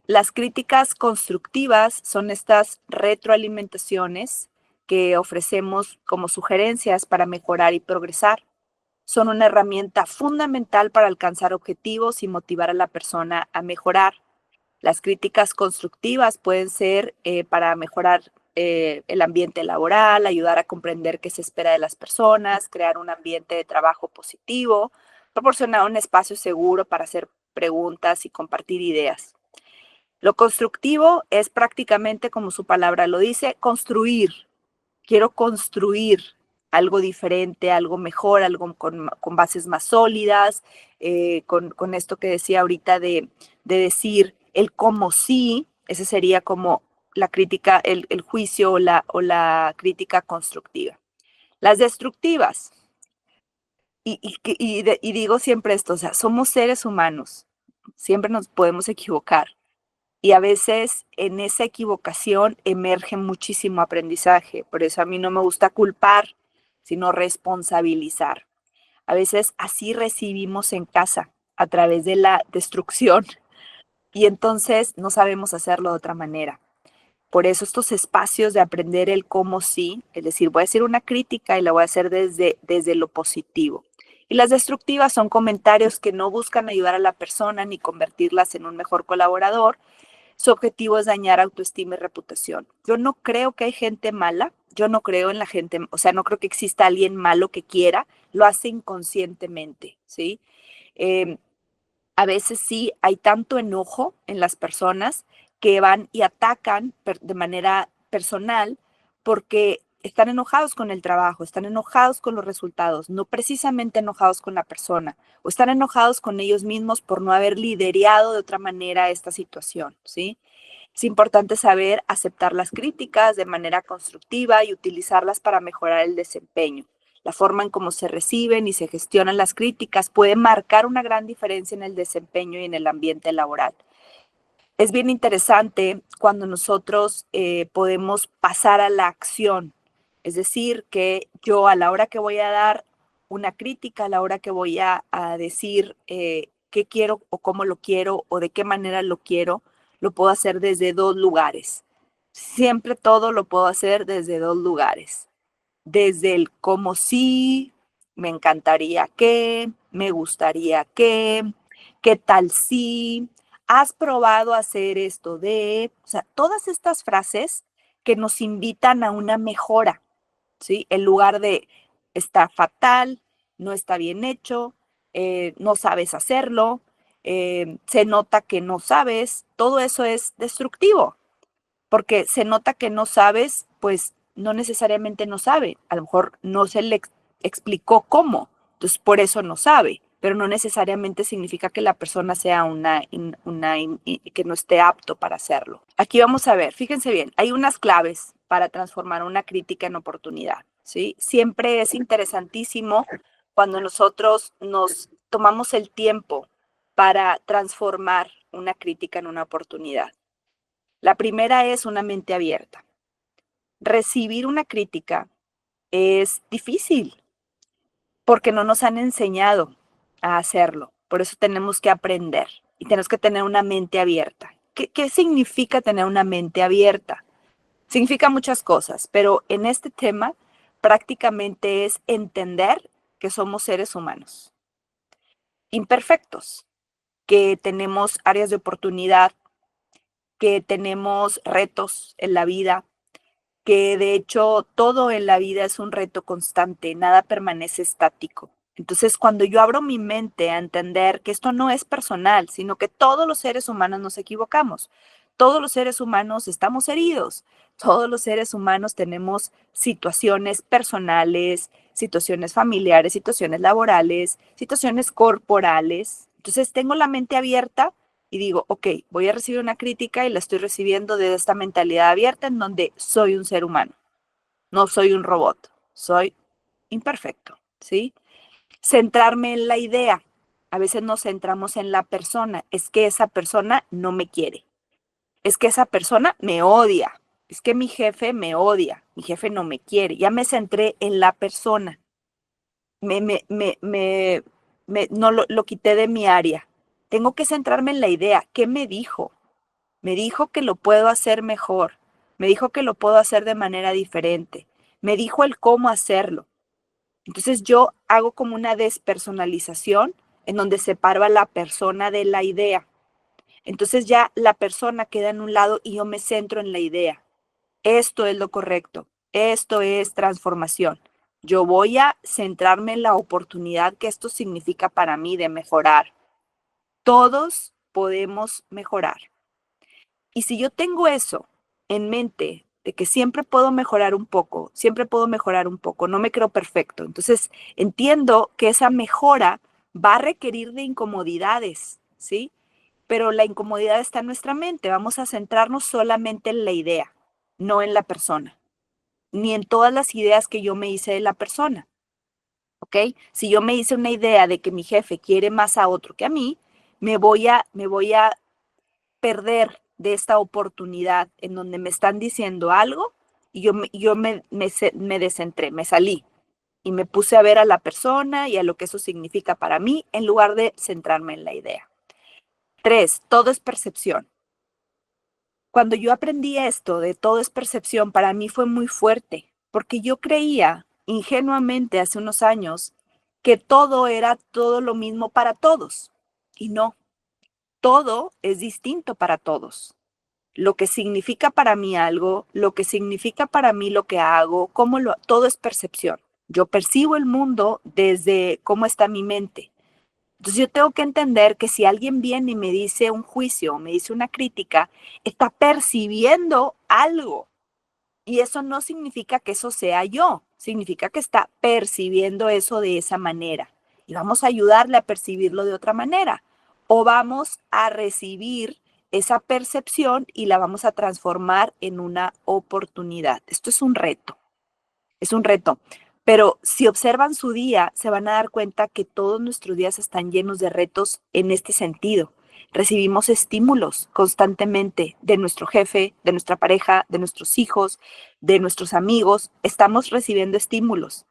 Las críticas constructivas son estas retroalimentaciones que ofrecemos como sugerencias para mejorar y progresar. Son una herramienta fundamental para alcanzar objetivos y motivar a la persona a mejorar. Las críticas constructivas pueden ser para mejorar el ambiente laboral, ayudar a comprender qué se espera de las personas, crear un ambiente de trabajo positivo, proporcionar un espacio seguro para hacer preguntas y compartir ideas. Lo constructivo es prácticamente, como su palabra lo dice, construir. Quiero construir algo diferente, algo mejor, algo con bases más sólidas, con esto que decía ahorita de decir el cómo sí, ese sería como la crítica, el juicio o la crítica constructiva. Las destructivas, y digo siempre esto, o sea, somos seres humanos, siempre nos podemos equivocar. Y a veces en esa equivocación emerge muchísimo aprendizaje. Por eso a mí no me gusta culpar, sino responsabilizar. A veces así recibimos en casa, a través de la destrucción, y entonces no sabemos hacerlo de otra manera. Por eso estos espacios de aprender el cómo sí, es decir, voy a hacer una crítica y la voy a hacer desde lo positivo. Y las destructivas son comentarios que no buscan ayudar a la persona ni convertirlas en un mejor colaborador. Su objetivo es dañar autoestima y reputación. Yo no creo que hay gente mala, yo no creo en la gente, o sea, no creo que exista alguien malo que quiera, lo hace inconscientemente, ¿sí? Eh, a veces sí hay tanto enojo en las personas que van y atacan de manera personal porque están enojados con el trabajo, están enojados con los resultados, no precisamente enojados con la persona, o están enojados con ellos mismos por no haber liderado de otra manera esta situación, ¿sí? Es importante saber aceptar las críticas de manera constructiva y utilizarlas para mejorar el desempeño. La forma en cómo se reciben y se gestionan las críticas puede marcar una gran diferencia en el desempeño y en el ambiente laboral. Es bien interesante cuando nosotros podemos pasar a la acción. Es decir, que yo a la hora que voy a dar una crítica, a la hora que voy a decir qué quiero o cómo lo quiero o de qué manera lo quiero, lo puedo hacer desde dos lugares. Siempre todo lo puedo hacer desde dos lugares. Desde el cómo sí, me encantaría que, me gustaría que, qué tal si, has probado hacer esto de, o sea, todas estas frases que nos invitan a una mejora, ¿sí? En lugar de está fatal, no está bien hecho, no sabes hacerlo, se nota que no sabes, todo eso es destructivo porque se nota que no sabes, pues no necesariamente no sabe, a lo mejor no se le explicó cómo, entonces por eso no sabe, pero no necesariamente significa que la persona sea que no esté apto para hacerlo. Aquí vamos a ver, fíjense bien, hay unas claves para transformar una crítica en oportunidad, ¿sí? Siempre es interesantísimo cuando nosotros nos tomamos el tiempo para transformar una crítica en una oportunidad. La primera es una mente abierta. Recibir una crítica es difícil porque no nos han enseñado a hacerlo. Por eso tenemos que aprender y tenemos que tener una mente abierta. ¿Qué significa tener una mente abierta? Significa muchas cosas, pero en este tema prácticamente es entender que somos seres humanos, imperfectos, que tenemos áreas de oportunidad, que tenemos retos en la vida, que de hecho todo en la vida es un reto constante, nada permanece estático. Entonces, cuando yo abro mi mente a entender que esto no es personal, sino que todos los seres humanos nos equivocamos, todos los seres humanos estamos heridos, todos los seres humanos tenemos situaciones personales, situaciones familiares, situaciones laborales, situaciones corporales. Entonces, tengo la mente abierta y digo, ok, voy a recibir una crítica y la estoy recibiendo desde esta mentalidad abierta en donde soy un ser humano, no soy un robot, soy imperfecto, ¿sí? Centrarme en la idea. A veces nos centramos en la persona, es que esa persona no me quiere, es que esa persona me odia, es que mi jefe me odia, mi jefe no me quiere, ya me centré en la persona, me, me, me, me, no lo quité de mi área. Tengo que centrarme en la idea, ¿qué me dijo? Me dijo que lo puedo hacer mejor. Me dijo que lo puedo hacer de manera diferente. Me dijo el cómo hacerlo. Entonces yo hago como una despersonalización en donde separo a la persona de la idea. Entonces ya la persona queda en un lado y yo me centro en la idea. Esto es lo correcto. Esto es transformación. Yo voy a centrarme en la oportunidad que esto significa para mí de mejorar. Todos podemos mejorar. Y si yo tengo eso en mente, de que siempre puedo mejorar un poco, siempre puedo mejorar un poco, no me creo perfecto. Entonces, entiendo que esa mejora va a requerir de incomodidades, ¿sí? Pero la incomodidad está en nuestra mente. Vamos a centrarnos solamente en la idea, no en la persona, ni en todas las ideas que yo me hice de la persona, ¿ok? Si yo me hice una idea de que mi jefe quiere más a otro que a mí, me voy a perder de esta oportunidad en donde me están diciendo algo y yo me descentré, me salí y me puse a ver a la persona y a lo que eso significa para mí en lugar de centrarme en la idea. 3, todo es percepción. Cuando yo aprendí esto de todo es percepción, para mí fue muy fuerte, porque yo creía ingenuamente hace unos años que todo era todo lo mismo para todos. Y no, todo es distinto para todos. Lo que significa para mí algo, lo que significa para mí lo que hago, todo es percepción. Yo percibo el mundo desde cómo está mi mente. Entonces yo tengo que entender que si alguien viene y me dice un juicio, me dice una crítica, está percibiendo algo. Y eso no significa que eso sea yo, significa que está percibiendo eso de esa manera. Y vamos a ayudarle a percibirlo de otra manera. O vamos a recibir esa percepción y la vamos a transformar en una oportunidad. Esto es un reto. Pero si observan su día, se van a dar cuenta que todos nuestros días están llenos de retos en este sentido. Recibimos estímulos constantemente de nuestro jefe, de nuestra pareja, de nuestros hijos, de nuestros amigos. Estamos recibiendo estímulos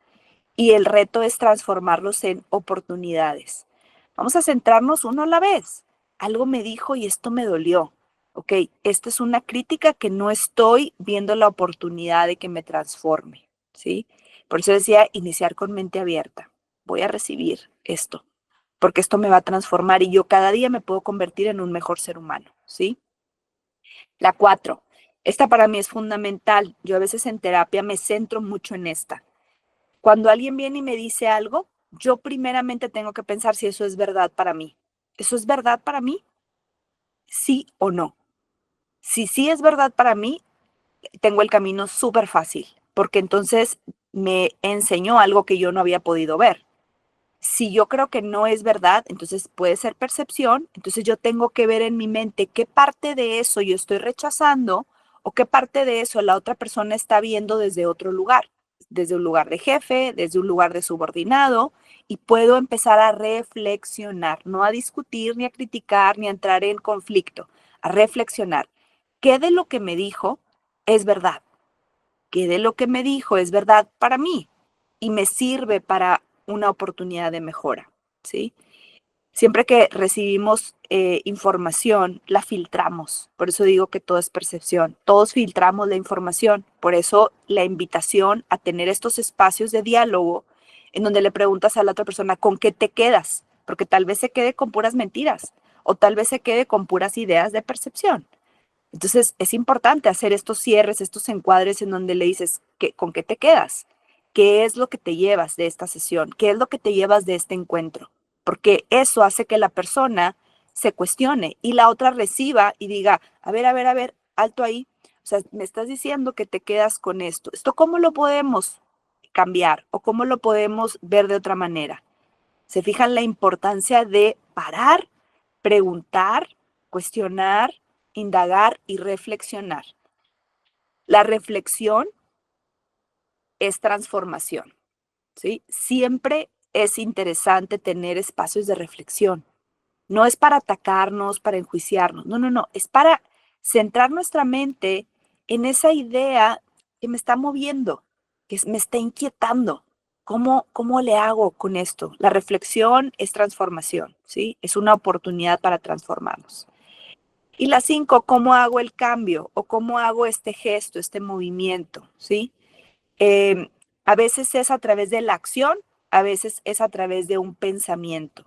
y el reto es transformarlos en oportunidades. Vamos a centrarnos uno a la vez. Algo me dijo y esto me dolió. Ok, esta es una crítica que no estoy viendo la oportunidad de que me transforme, ¿sí? Por eso decía iniciar con mente abierta. Voy a recibir esto, porque esto me va a transformar y yo cada día me puedo convertir en un mejor ser humano, ¿sí? La 4. Esta para mí es fundamental. Yo a veces en terapia me centro mucho en esta. Cuando alguien viene y me dice algo, yo primeramente tengo que pensar si eso es verdad para mí. ¿Eso es verdad para mí? ¿Sí o no? Si sí es verdad para mí, tengo el camino súper fácil, porque entonces me enseñó algo que yo no había podido ver. Si yo creo que no es verdad, entonces puede ser percepción, entonces yo tengo que ver en mi mente qué parte de eso yo estoy rechazando o qué parte de eso la otra persona está viendo desde otro lugar, desde un lugar de jefe, desde un lugar de subordinado, y puedo empezar a reflexionar, no a discutir, ni a criticar, ni a entrar en conflicto, a reflexionar. ¿Qué de lo que me dijo es verdad? ¿Qué de lo que me dijo es verdad para mí y me sirve para una oportunidad de mejora? ¿Sí? Siempre que recibimos información, la filtramos. Por eso digo que todo es percepción. Todos filtramos la información. Por eso la invitación a tener estos espacios de diálogo en donde le preguntas a la otra persona, ¿con qué te quedas? Porque tal vez se quede con puras mentiras o tal vez se quede con puras ideas de percepción. Entonces, es importante hacer estos cierres, estos encuadres en donde le dices, ¿con qué te quedas? ¿Qué es lo que te llevas de esta sesión? ¿Qué es lo que te llevas de este encuentro? Porque eso hace que la persona se cuestione y la otra reciba y diga, a ver, alto ahí. O sea, me estás diciendo que te quedas con esto. ¿Esto cómo lo podemos cambiar o cómo lo podemos ver de otra manera? ¿Se fijan la importancia de parar, preguntar, cuestionar, indagar y reflexionar? La reflexión es transformación, ¿sí? Siempre es interesante tener espacios de reflexión. No es para atacarnos, para enjuiciarnos, no, es para centrar nuestra mente en esa idea que me está moviendo, que me está inquietando. ¿Cómo le hago con esto? La reflexión es transformación, ¿sí? Es una oportunidad para transformarnos. Y la 5, ¿cómo hago el cambio? O ¿cómo hago este gesto, este movimiento? ¿Sí? Eh, a veces es a través de la acción, a veces es a través de un pensamiento.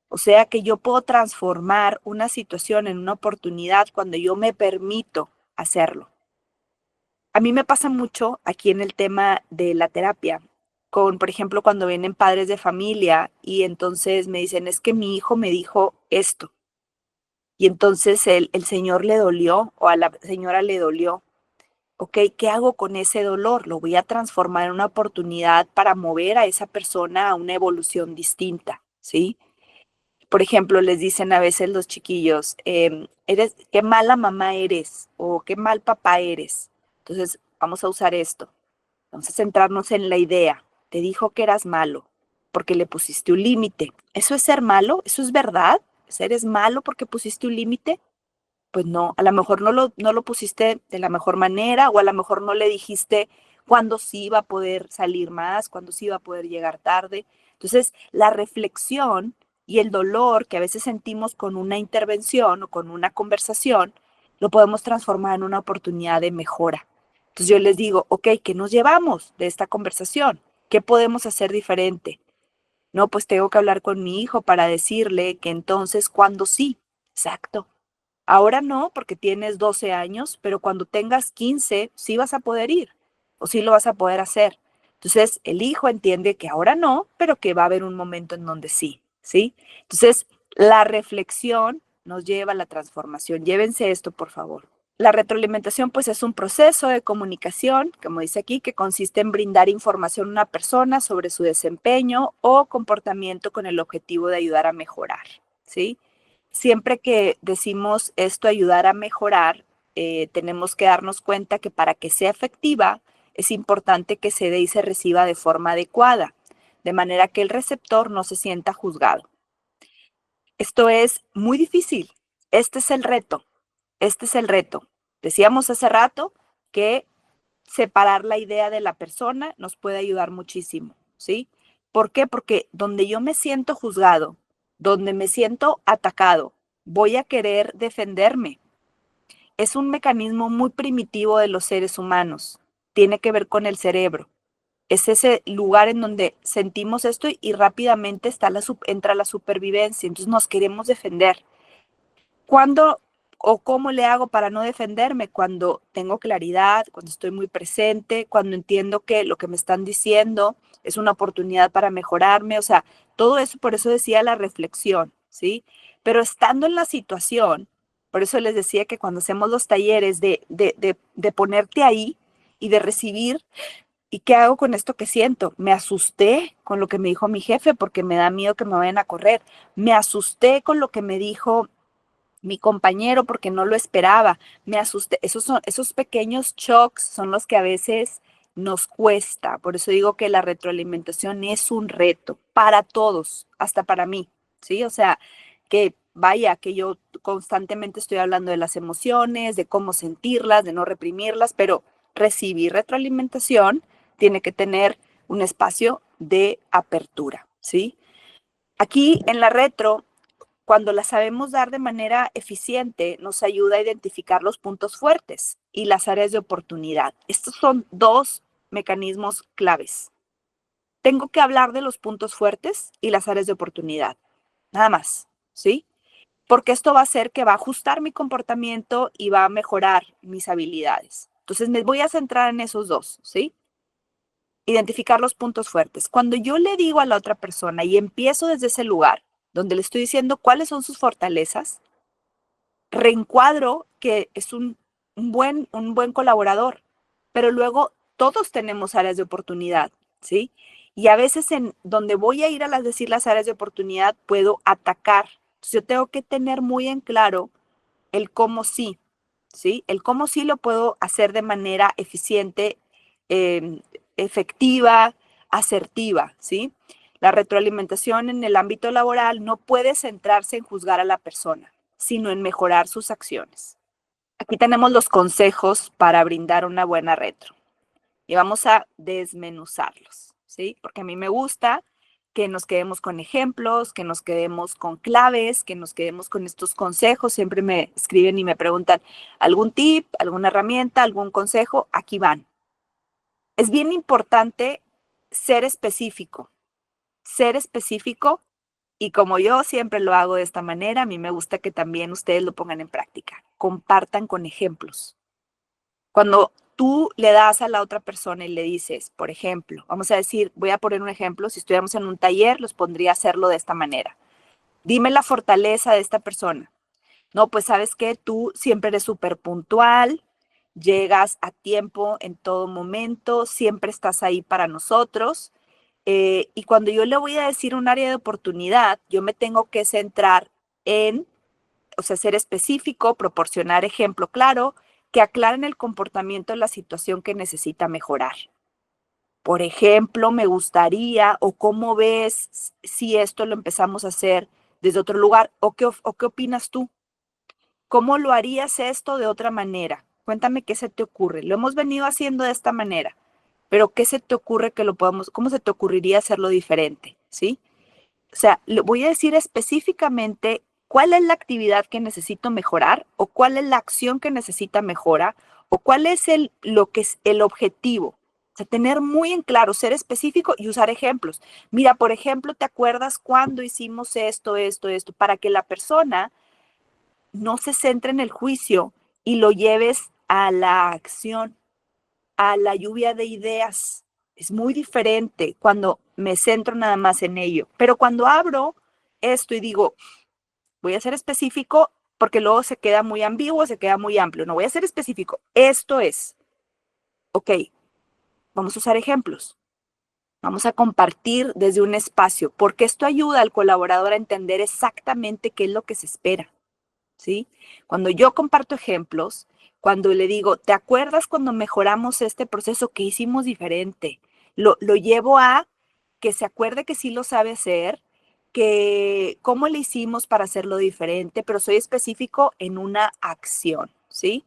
O sea que yo puedo transformar una situación en una oportunidad cuando yo me permito hacerlo. A mí me pasa mucho aquí en el tema de la terapia, con, por ejemplo, cuando vienen padres de familia y entonces me dicen, es que mi hijo me dijo esto. Y entonces el señor le dolió o a la señora le dolió. Ok, ¿qué hago con ese dolor? Lo voy a transformar en una oportunidad para mover a esa persona a una evolución distinta, ¿sí? Por ejemplo, les dicen a veces los chiquillos, qué mala mamá eres o qué mal papá eres. Entonces, vamos a usar esto. Vamos a centrarnos en la idea. Te dijo que eras malo porque le pusiste un límite. ¿Eso es ser malo? ¿Eso es verdad? ¿Eres malo porque pusiste un límite? Pues no, a lo mejor no lo pusiste de la mejor manera o a lo mejor no le dijiste cuándo sí iba a poder salir más, cuándo sí iba a poder llegar tarde. Entonces, la reflexión Y el dolor que a veces sentimos con una intervención o con una conversación, lo podemos transformar en una oportunidad de mejora. Entonces yo les digo, ok, ¿qué nos llevamos de esta conversación? ¿Qué podemos hacer diferente? No, pues tengo que hablar con mi hijo para decirle que entonces cuando sí, exacto. Ahora no, porque tienes 12 años, pero cuando tengas 15, sí vas a poder ir o sí lo vas a poder hacer. Entonces, el hijo entiende que ahora no, pero que va a haber un momento en donde sí, ¿sí? Entonces, la reflexión nos lleva a la transformación. Llévense esto, por favor. La retroalimentación, pues, es un proceso de comunicación, como dice aquí, que consiste en brindar información a una persona sobre su desempeño o comportamiento con el objetivo de ayudar a mejorar, ¿sí? Siempre que decimos esto ayudar a mejorar, tenemos que darnos cuenta que para que sea efectiva es importante que se dé y se reciba de forma adecuada, de manera que el receptor no se sienta juzgado. Esto es muy difícil. Este es el reto. Este es el reto. Decíamos hace rato que separar la idea de la persona nos puede ayudar muchísimo, ¿sí? ¿Por qué? Porque donde yo me siento juzgado, donde me siento atacado, voy a querer defenderme. Es un mecanismo muy primitivo de los seres humanos. Tiene que ver con el cerebro. Es ese lugar en donde sentimos esto y rápidamente entra la supervivencia. Entonces nos queremos defender. ¿Cuándo o cómo le hago para no defenderme? Cuando tengo claridad, cuando estoy muy presente, cuando entiendo que lo que me están diciendo es una oportunidad para mejorarme. O sea, todo eso, por eso decía la reflexión, ¿sí? Pero estando en la situación, por eso les decía que cuando hacemos los talleres de ponerte ahí y de recibir, ¿y qué hago con esto que siento? Me asusté con lo que me dijo mi jefe porque me da miedo que me vayan a correr. Me asusté con lo que me dijo mi compañero porque no lo esperaba, me asusté. Esos pequeños shocks son los que a veces nos cuesta. Por eso digo que la retroalimentación es un reto para todos, hasta para mí, ¿sí? O sea, que vaya, que yo constantemente estoy hablando de las emociones, de cómo sentirlas, de no reprimirlas, pero recibir retroalimentación tiene que tener un espacio de apertura, ¿sí? Aquí en la retro, cuando la sabemos dar de manera eficiente, nos ayuda a identificar los puntos fuertes y las áreas de oportunidad. Estos son dos mecanismos claves. Tengo que hablar de los puntos fuertes y las áreas de oportunidad. Nada más, ¿sí? Porque esto va a hacer que va a ajustar mi comportamiento y va a mejorar mis habilidades. Entonces me voy a centrar en esos dos, ¿sí? Identificar los puntos fuertes. Cuando yo le digo a la otra persona y empiezo desde ese lugar, donde le estoy diciendo cuáles son sus fortalezas, reencuadro que es un buen colaborador, pero luego todos tenemos áreas de oportunidad, ¿sí? Y a veces en donde voy a ir a decir las áreas de oportunidad puedo atacar. Entonces yo tengo que tener muy en claro el cómo sí, ¿sí? El cómo sí lo puedo hacer de manera eficiente, eh, efectiva, asertiva, ¿sí? La retroalimentación en el ámbito laboral no puede centrarse en juzgar a la persona, sino en mejorar sus acciones. Aquí tenemos los consejos para brindar una buena retro y vamos a desmenuzarlos, ¿sí? Porque a mí me gusta que nos quedemos con ejemplos, que nos quedemos con claves, que nos quedemos con estos consejos. Siempre me escriben y me preguntan algún tip, alguna herramienta, algún consejo. Aquí van. Es bien importante ser específico y como yo siempre lo hago de esta manera, a mí me gusta que también ustedes lo pongan en práctica. Compartan con ejemplos. Cuando tú le das a la otra persona y le dices, por ejemplo, vamos a decir, voy a poner un ejemplo, si estuviéramos en un taller, los pondría a hacerlo de esta manera. Dime la fortaleza de esta persona. No, pues sabes que tú siempre eres súper puntual, llegas a tiempo en todo momento, siempre estás ahí para nosotros. Y cuando yo le voy a decir un área de oportunidad, yo me tengo que centrar en, o sea, ser específico, proporcionar ejemplo claro, que aclaren el comportamiento de la situación que necesita mejorar. Por ejemplo, me gustaría, o cómo ves si esto lo empezamos a hacer desde otro lugar, o qué opinas tú. ¿Cómo lo harías esto de otra manera? Cuéntame qué se te ocurre. Lo hemos venido haciendo de esta manera, pero ¿qué se te ocurre que lo podamos, cómo se te ocurriría hacerlo diferente? ¿Sí? O sea, le voy a decir específicamente cuál es la actividad que necesito mejorar o cuál es la acción que necesita mejora o cuál es lo que es el objetivo. O sea, tener muy en claro, ser específico y usar ejemplos. Mira, por ejemplo, ¿te acuerdas cuando hicimos esto, esto, esto? Para que la persona no se centre en el juicio y lo lleves a la acción, a la lluvia de ideas. Es muy diferente cuando me centro nada más en ello. Pero cuando abro esto y digo, voy a ser específico, porque luego se queda muy ambiguo, se queda muy amplio. No voy a ser específico. Esto es, ok, vamos a usar ejemplos. Vamos a compartir desde un espacio, porque esto ayuda al colaborador a entender exactamente qué es lo que se espera. ¿Sí? Cuando yo comparto ejemplos, cuando le digo, ¿te acuerdas cuando mejoramos este proceso que hicimos diferente? Lo llevo a que se acuerde que sí lo sabe hacer, que cómo le hicimos para hacerlo diferente, pero soy específico en una acción, ¿sí?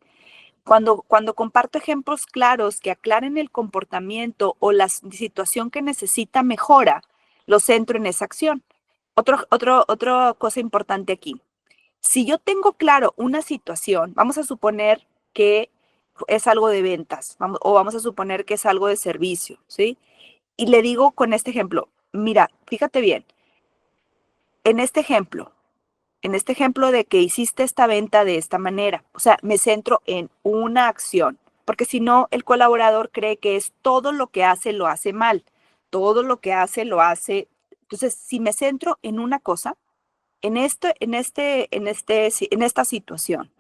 Cuando comparto ejemplos claros que aclaren el comportamiento o la situación que necesita mejora, lo centro en esa acción. Otra cosa importante aquí. Si yo tengo claro una situación, vamos a suponer que es algo de ventas, o vamos a suponer que es algo de servicio, ¿sí? Y le digo con este ejemplo, mira, fíjate bien, en este ejemplo, en este ejemplo de que hiciste esta venta de esta manera, o sea, me centro en una acción, porque si no, el colaborador cree que es todo lo que hace, lo hace mal, todo lo que hace, lo hace. Entonces, si me centro en una cosa, en esta situación.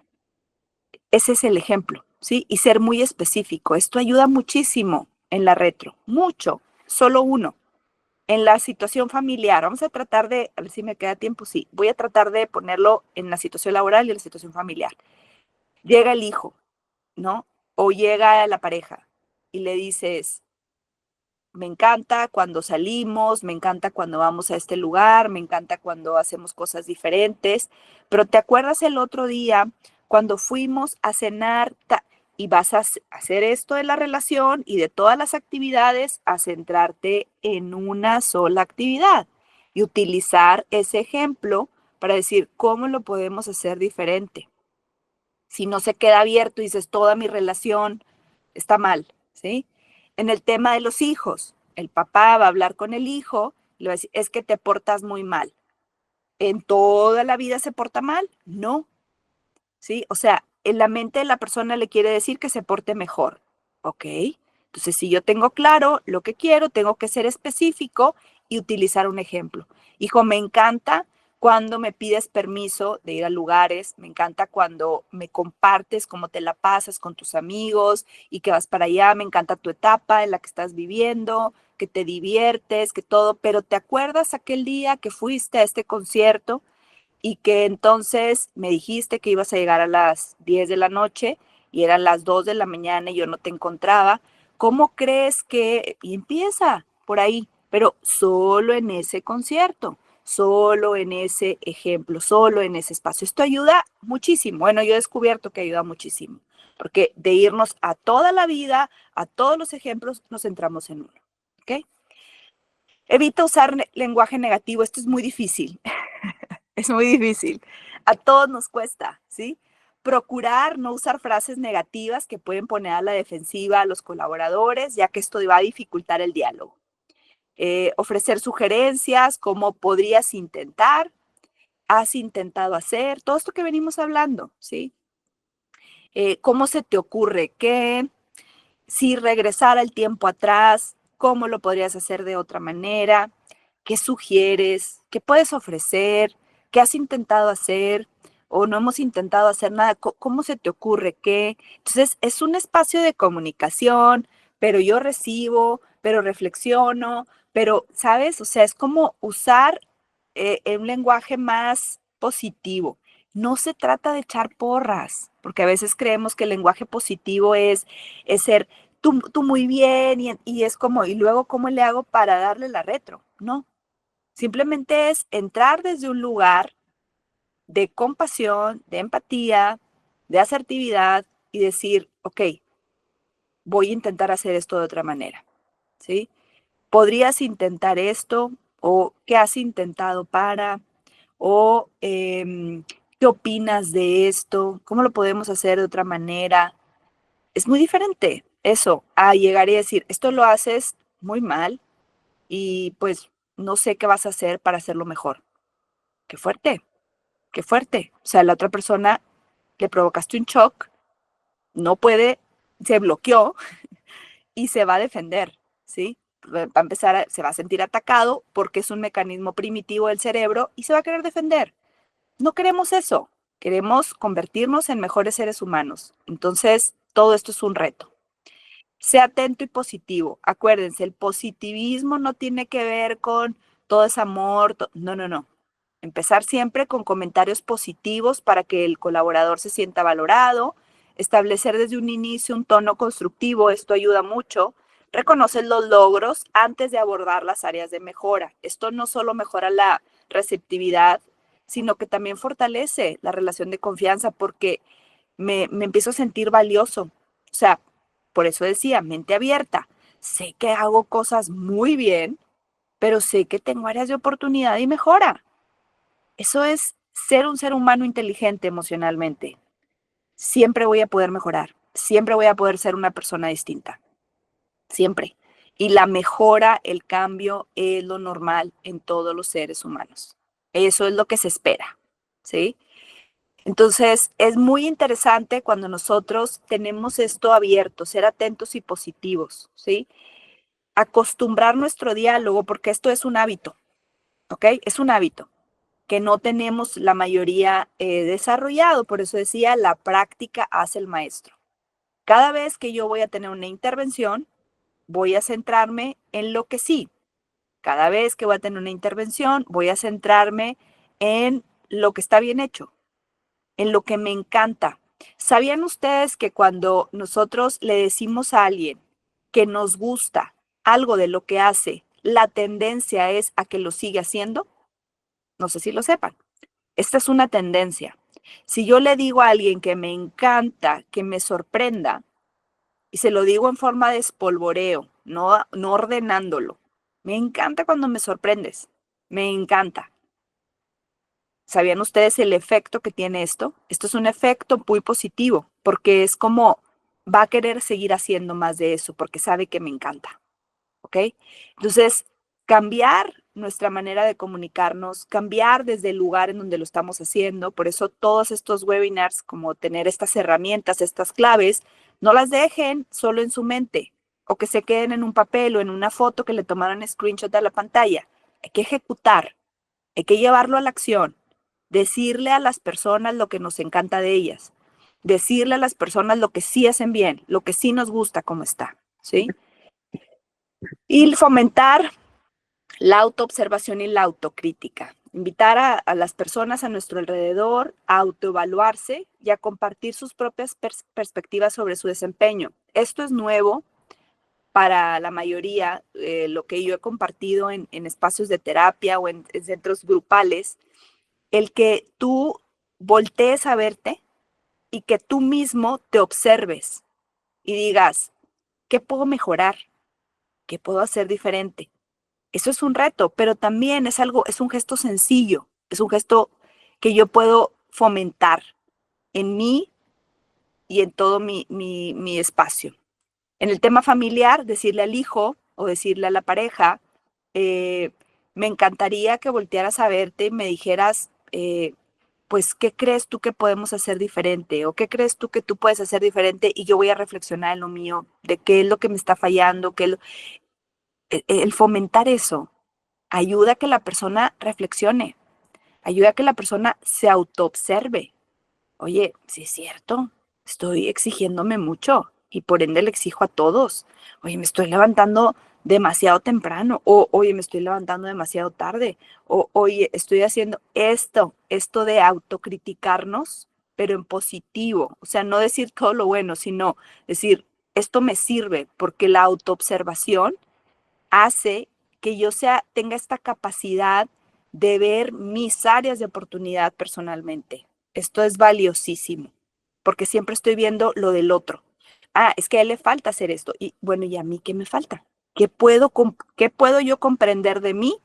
Ese es el ejemplo, ¿sí? Y ser muy específico. Esto ayuda muchísimo en la retro, mucho, solo uno. En la situación familiar, vamos a tratar de, a ver si me queda tiempo, sí, voy a tratar de ponerlo en la situación laboral y en la situación familiar. Llega el hijo, ¿no? O llega la pareja y le dices, me encanta cuando salimos, me encanta cuando vamos a este lugar, me encanta cuando hacemos cosas diferentes, pero ¿te acuerdas el otro día cuando fuimos a cenar y vas a hacer esto de la relación y de todas las actividades a centrarte en una sola actividad y utilizar ese ejemplo para decir cómo lo podemos hacer diferente? Si no se queda abierto y dices toda mi relación está mal, ¿sí? En el tema de los hijos, el papá va a hablar con el hijo y le va a decir, es que te portas muy mal. ¿En toda la vida se porta mal? No, ¿sí? O sea, en la mente de la persona le quiere decir que se porte mejor, ¿ok? Entonces, si yo tengo claro lo que quiero, tengo que ser específico y utilizar un ejemplo. Hijo, me encanta cuando me pides permiso de ir a lugares, me encanta cuando me compartes cómo te la pasas con tus amigos y que vas para allá, me encanta tu etapa en la que estás viviendo, que te diviertes, que todo, pero ¿te acuerdas aquel día que fuiste a este concierto y que entonces me dijiste que ibas a llegar a las 10 de la noche y eran las 2 de la mañana y yo no te encontraba? ¿Cómo crees que...? Y empieza por ahí, pero solo en ese concierto, solo en ese ejemplo, solo en ese espacio. Esto ayuda muchísimo. Bueno, yo he descubierto que ayuda muchísimo, porque de irnos a toda la vida, a todos los ejemplos, nos centramos en uno. ¿Ok? Evita usar lenguaje negativo. Esto es muy difícil. Es muy difícil. A todos nos cuesta, ¿sí? Procurar no usar frases negativas que pueden poner a la defensiva a los colaboradores, ya que esto va a dificultar el diálogo. Ofrecer sugerencias como podrías intentar, has intentado hacer, todo esto que venimos hablando, ¿sí? ¿Cómo se te ocurre que si regresara el tiempo atrás, cómo lo podrías hacer de otra manera? ¿Qué sugieres? ¿Qué puedes ofrecer? ¿Qué has intentado hacer? ¿O no hemos intentado hacer nada? ¿Cómo se te ocurre qué? Entonces, es un espacio de comunicación, pero yo recibo, pero reflexiono, pero, ¿sabes? O sea, es como usar un lenguaje más positivo. No se trata de echar porras, porque a veces creemos que el lenguaje positivo es ser tú muy bien y es como, y luego, ¿cómo le hago para darle la retro? No, simplemente es entrar desde un lugar de compasión, de empatía, de asertividad y decir, ok, voy a intentar hacer esto de otra manera, ¿sí? Podrías intentar esto, o qué has intentado para, o qué opinas de esto, cómo lo podemos hacer de otra manera. Es muy diferente eso a llegar y decir, esto lo haces muy mal y pues no sé qué vas a hacer para hacerlo mejor. Qué fuerte, qué fuerte. O sea, la otra persona le provocaste un shock, no puede, se bloqueó y se va a defender, ¿sí? Va a empezar, se va a sentir atacado porque es un mecanismo primitivo del cerebro y se va a querer defender. No queremos eso, queremos convertirnos en mejores seres humanos. Entonces, todo esto es un reto. Sea atento y positivo. Acuérdense, el positivismo no tiene que ver con todo es amor. No, no, no. Empezar siempre con comentarios positivos para que el colaborador se sienta valorado. Establecer desde un inicio un tono constructivo. Esto ayuda mucho. Reconocer los logros antes de abordar las áreas de mejora. Esto no solo mejora la receptividad, sino que también fortalece la relación de confianza porque me empiezo a sentir valioso. O sea, por eso decía, mente abierta. Sé que hago cosas muy bien, pero sé que tengo áreas de oportunidad y mejora. Eso es ser un ser humano inteligente emocionalmente. Siempre voy a poder mejorar. Siempre voy a poder ser una persona distinta. Siempre. Y la mejora, el cambio es lo normal en todos los seres humanos. Eso es lo que se espera. ¿Sí? Entonces, es muy interesante cuando nosotros tenemos esto abierto, ser atentos y positivos, ¿sí? Acostumbrar nuestro diálogo, porque esto es un hábito, ¿ok? Es un hábito que no tenemos la mayoría desarrollado. Por eso decía, la práctica hace el maestro. Cada vez que yo voy a tener una intervención, voy a centrarme en lo que sí. Cada vez que voy a tener una intervención, voy a centrarme en lo que está bien hecho, en lo que me encanta. ¿Sabían ustedes que cuando nosotros le decimos a alguien que nos gusta algo de lo que hace, la tendencia es a que lo siga haciendo? No sé si lo sepan. Esta es una tendencia. Si yo le digo a alguien que me encanta, que me sorprenda, y se lo digo en forma de espolvoreo, no ordenándolo, me encanta cuando me sorprendes, me encanta. ¿Sabían ustedes el efecto que tiene esto? Esto es un efecto muy positivo, porque es como va a querer seguir haciendo más de eso, porque sabe que me encanta. ¿Ok? Entonces, cambiar nuestra manera de comunicarnos, cambiar desde el lugar en donde lo estamos haciendo. Por eso todos estos webinars, como tener estas herramientas, estas claves, no las dejen solo en su mente o que se queden en un papel o en una foto que le tomaron screenshot a la pantalla. Hay que ejecutar, hay que llevarlo a la acción, decirle a las personas lo que nos encanta de ellas, decirle a las personas lo que sí hacen bien, lo que sí nos gusta cómo está, ¿sí? Y fomentar la autoobservación y la autocrítica. Invitar a las personas a nuestro alrededor a autoevaluarse y a compartir sus propias perspectivas sobre su desempeño. Esto es nuevo para la mayoría, lo que yo he compartido en espacios de terapia o en centros grupales, el que tú voltees a verte y que tú mismo te observes y digas, ¿qué puedo mejorar? ¿Qué puedo hacer diferente? Eso es un reto, pero también es algo, es un gesto sencillo, es un gesto que yo puedo fomentar en mí y en todo mi espacio. En el tema familiar, decirle al hijo o decirle a la pareja, me encantaría que voltearas a verte y me dijeras, pues, ¿qué crees tú que podemos hacer diferente? ¿O qué crees tú que tú puedes hacer diferente? Y yo voy a reflexionar en lo mío, de qué es lo que me está fallando, el fomentar eso ayuda a que la persona reflexione, ayuda a que la persona se autoobserve. Oye, sí es cierto, estoy exigiéndome mucho y por ende le exijo a todos. Oye, me estoy levantando demasiado temprano, o oye, me estoy levantando demasiado tarde, o oye, estoy haciendo esto de autocriticarnos, pero en positivo. O sea, no decir todo lo bueno, sino decir, esto me sirve, porque la autoobservación hace que yo tenga esta capacidad de ver mis áreas de oportunidad personalmente. Esto es valiosísimo, porque siempre estoy viendo lo del otro. Ah, es que a él le falta hacer esto. Y bueno, ¿y a mí qué me falta? ¿Qué puedo yo comprender de mí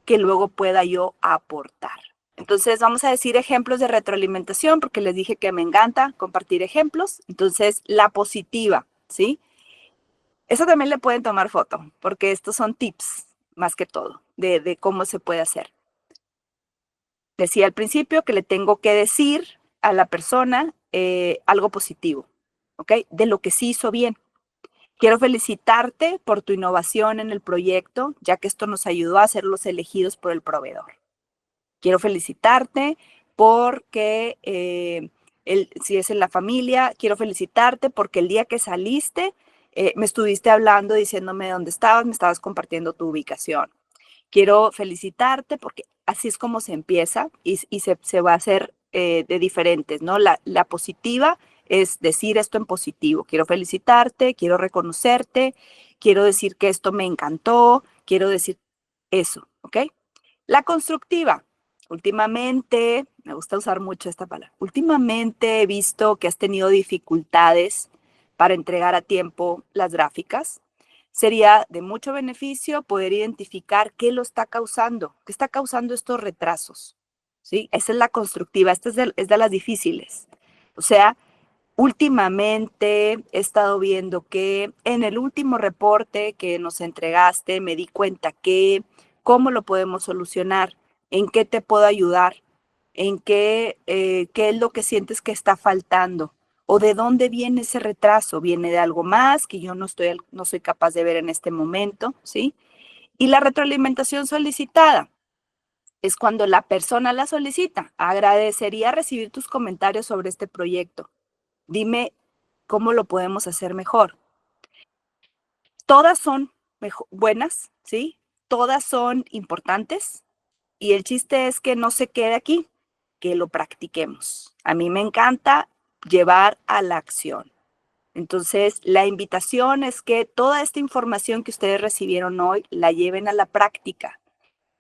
que luego pueda yo aportar. Entonces, vamos a decir ejemplos de retroalimentación, porque les dije que me encanta compartir ejemplos. Entonces, la positiva, ¿sí? Eso también le pueden tomar foto, porque estos son tips, más que todo, de cómo se puede hacer. Decía al principio que le tengo que decir a la persona algo positivo, ¿ok? De lo que sí hizo bien. Quiero felicitarte por tu innovación en el proyecto, ya que esto nos ayudó a ser los elegidos por el proveedor. Quiero felicitarte porque, si es en la familia, quiero felicitarte porque el día que saliste, me estuviste hablando, diciéndome dónde estabas, me estabas compartiendo tu ubicación. Quiero felicitarte porque así es como se empieza y se va a hacer de diferentes, ¿no? La positiva es decir esto en positivo. Quiero felicitarte, quiero reconocerte, quiero decir que esto me encantó, quiero decir eso, ¿ok? La constructiva. Últimamente, me gusta usar mucho esta palabra, últimamente he visto que has tenido dificultades para entregar a tiempo las gráficas. Sería de mucho beneficio poder identificar qué lo está causando, qué está causando estos retrasos, ¿sí? Esa es la constructiva, esta es de las difíciles. O sea, últimamente he estado viendo que en el último reporte que nos entregaste me di cuenta que cómo lo podemos solucionar, en qué te puedo ayudar, en qué es lo que sientes que está faltando o de dónde viene ese retraso. Viene de algo más que yo no soy capaz de ver en este momento, ¿sí? Y la retroalimentación solicitada es cuando la persona la solicita. Agradecería recibir tus comentarios sobre este proyecto. Dime cómo lo podemos hacer mejor. Todas son buenas, ¿sí? Todas son importantes y el chiste es que no se quede aquí, que lo practiquemos. A mí me encanta llevar a la acción. Entonces, la invitación es que toda esta información que ustedes recibieron hoy la lleven a la práctica.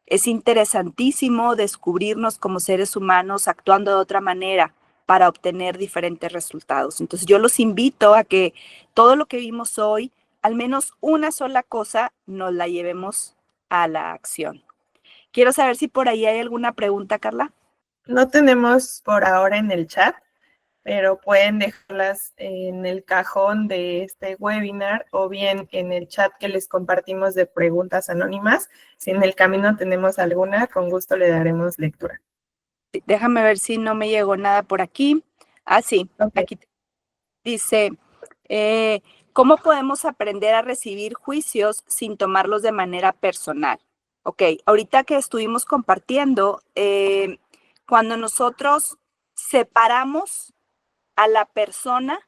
Es interesantísimo descubrirnos como seres humanos actuando de otra manera para obtener diferentes resultados. Entonces yo los invito a que todo lo que vimos hoy, al menos una sola cosa, nos la llevemos a la acción. Quiero saber si por ahí hay alguna pregunta, Carla. No tenemos por ahora en el chat, pero pueden dejarlas en el cajón de este webinar o bien en el chat que les compartimos de preguntas anónimas. Si en el camino tenemos alguna, con gusto le daremos lectura. Déjame ver si no me llegó nada por aquí. Ah, sí, Okay. aquí dice, ¿cómo podemos aprender a recibir juicios sin tomarlos de manera personal? Ok, ahorita que estuvimos compartiendo, cuando nosotros separamos a la persona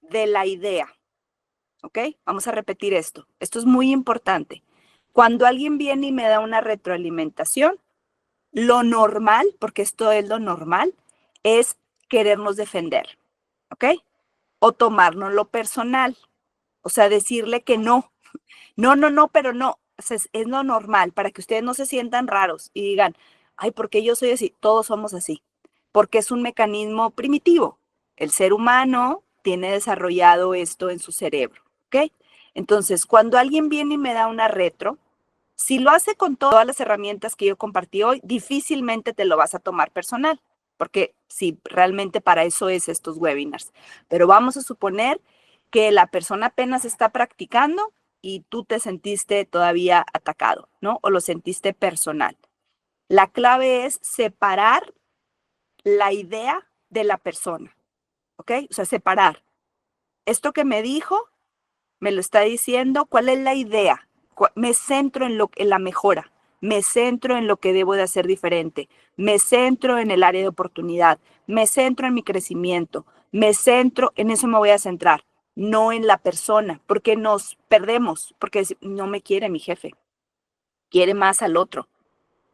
de la idea, ¿ok? Vamos a repetir esto. Esto es muy importante. Cuando alguien viene y me da una retroalimentación, lo normal, porque esto es lo normal, es querernos defender, ¿ok? O tomarnos lo personal, o sea, decirle que no. No, no, no, pero no. O sea, es lo normal para que ustedes no se sientan raros y digan, ay, ¿por qué yo soy así? Todos somos así. Porque es un mecanismo primitivo. El ser humano tiene desarrollado esto en su cerebro, ¿ok? Entonces, cuando alguien viene y me da una retro, si lo hace con todas las herramientas que yo compartí hoy, difícilmente te lo vas a tomar personal, porque sí, realmente para eso es estos webinars. Pero vamos a suponer que la persona apenas está practicando y tú te sentiste todavía atacado, ¿no? O lo sentiste personal. La clave es separar la idea de la persona, ¿ok? O sea, separar. Esto que me dijo, me lo está diciendo, ¿cuál es la idea? Me centro en la mejora, me centro en lo que debo de hacer diferente, me centro en el área de oportunidad, me centro en mi crecimiento, me centro, en eso me voy a centrar, no en la persona, porque nos perdemos, porque no me quiere mi jefe, quiere más al otro,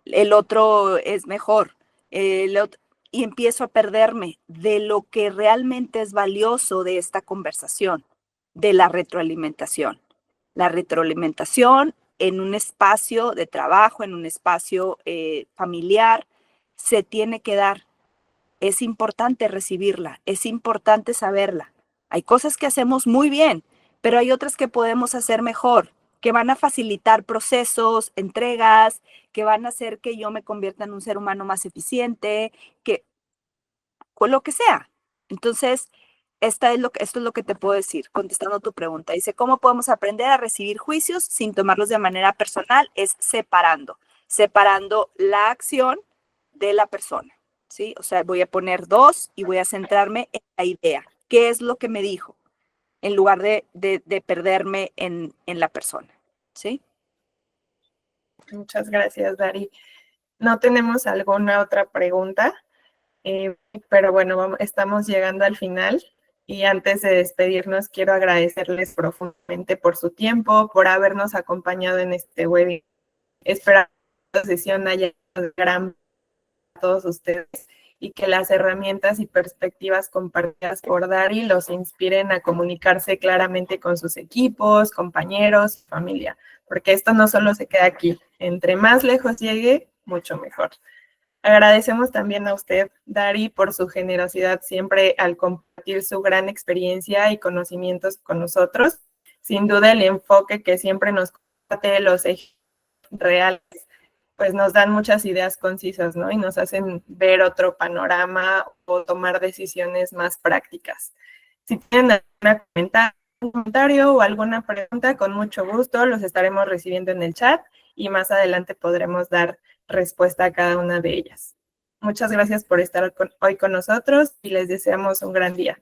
el otro es mejor, y empiezo a perderme de lo que realmente es valioso de esta conversación, de la retroalimentación. La retroalimentación en un espacio de trabajo, en un espacio familiar, se tiene que dar. Es importante recibirla, es importante saberla. Hay cosas que hacemos muy bien, pero hay otras que podemos hacer mejor. que van a facilitar procesos, entregas, que van a hacer que yo me convierta en un ser humano más eficiente, que con lo que sea. Entonces, esto es lo que te puedo decir, contestando tu pregunta. Dice, ¿cómo podemos aprender a recibir juicios sin tomarlos de manera personal? Es separando la acción de la persona, ¿sí? O sea, voy a poner dos y voy a centrarme en la idea. ¿Qué es lo que me dijo? En lugar de perderme en la persona, ¿sí? Muchas gracias, Dari. No tenemos alguna otra pregunta, pero bueno, estamos llegando al final y antes de despedirnos quiero agradecerles profundamente por su tiempo, por habernos acompañado en este webinar. Espero que esta sesión haya sido gran para todos ustedes y que las herramientas y perspectivas compartidas por Dari los inspiren a comunicarse claramente con sus equipos, compañeros, familia, porque esto no solo se queda aquí, entre más lejos llegue, mucho mejor. Agradecemos también a usted, Dari, por su generosidad siempre al compartir su gran experiencia y conocimientos con nosotros. Sin duda, el enfoque que siempre nos comparte, los ejemplos reales, pues nos dan muchas ideas concisas, ¿no? Y nos hacen ver otro panorama o tomar decisiones más prácticas. Si tienen algún comentario o alguna pregunta, con mucho gusto los estaremos recibiendo en el chat y más adelante podremos dar respuesta a cada una de ellas. Muchas gracias por estar hoy con nosotros y les deseamos un gran día.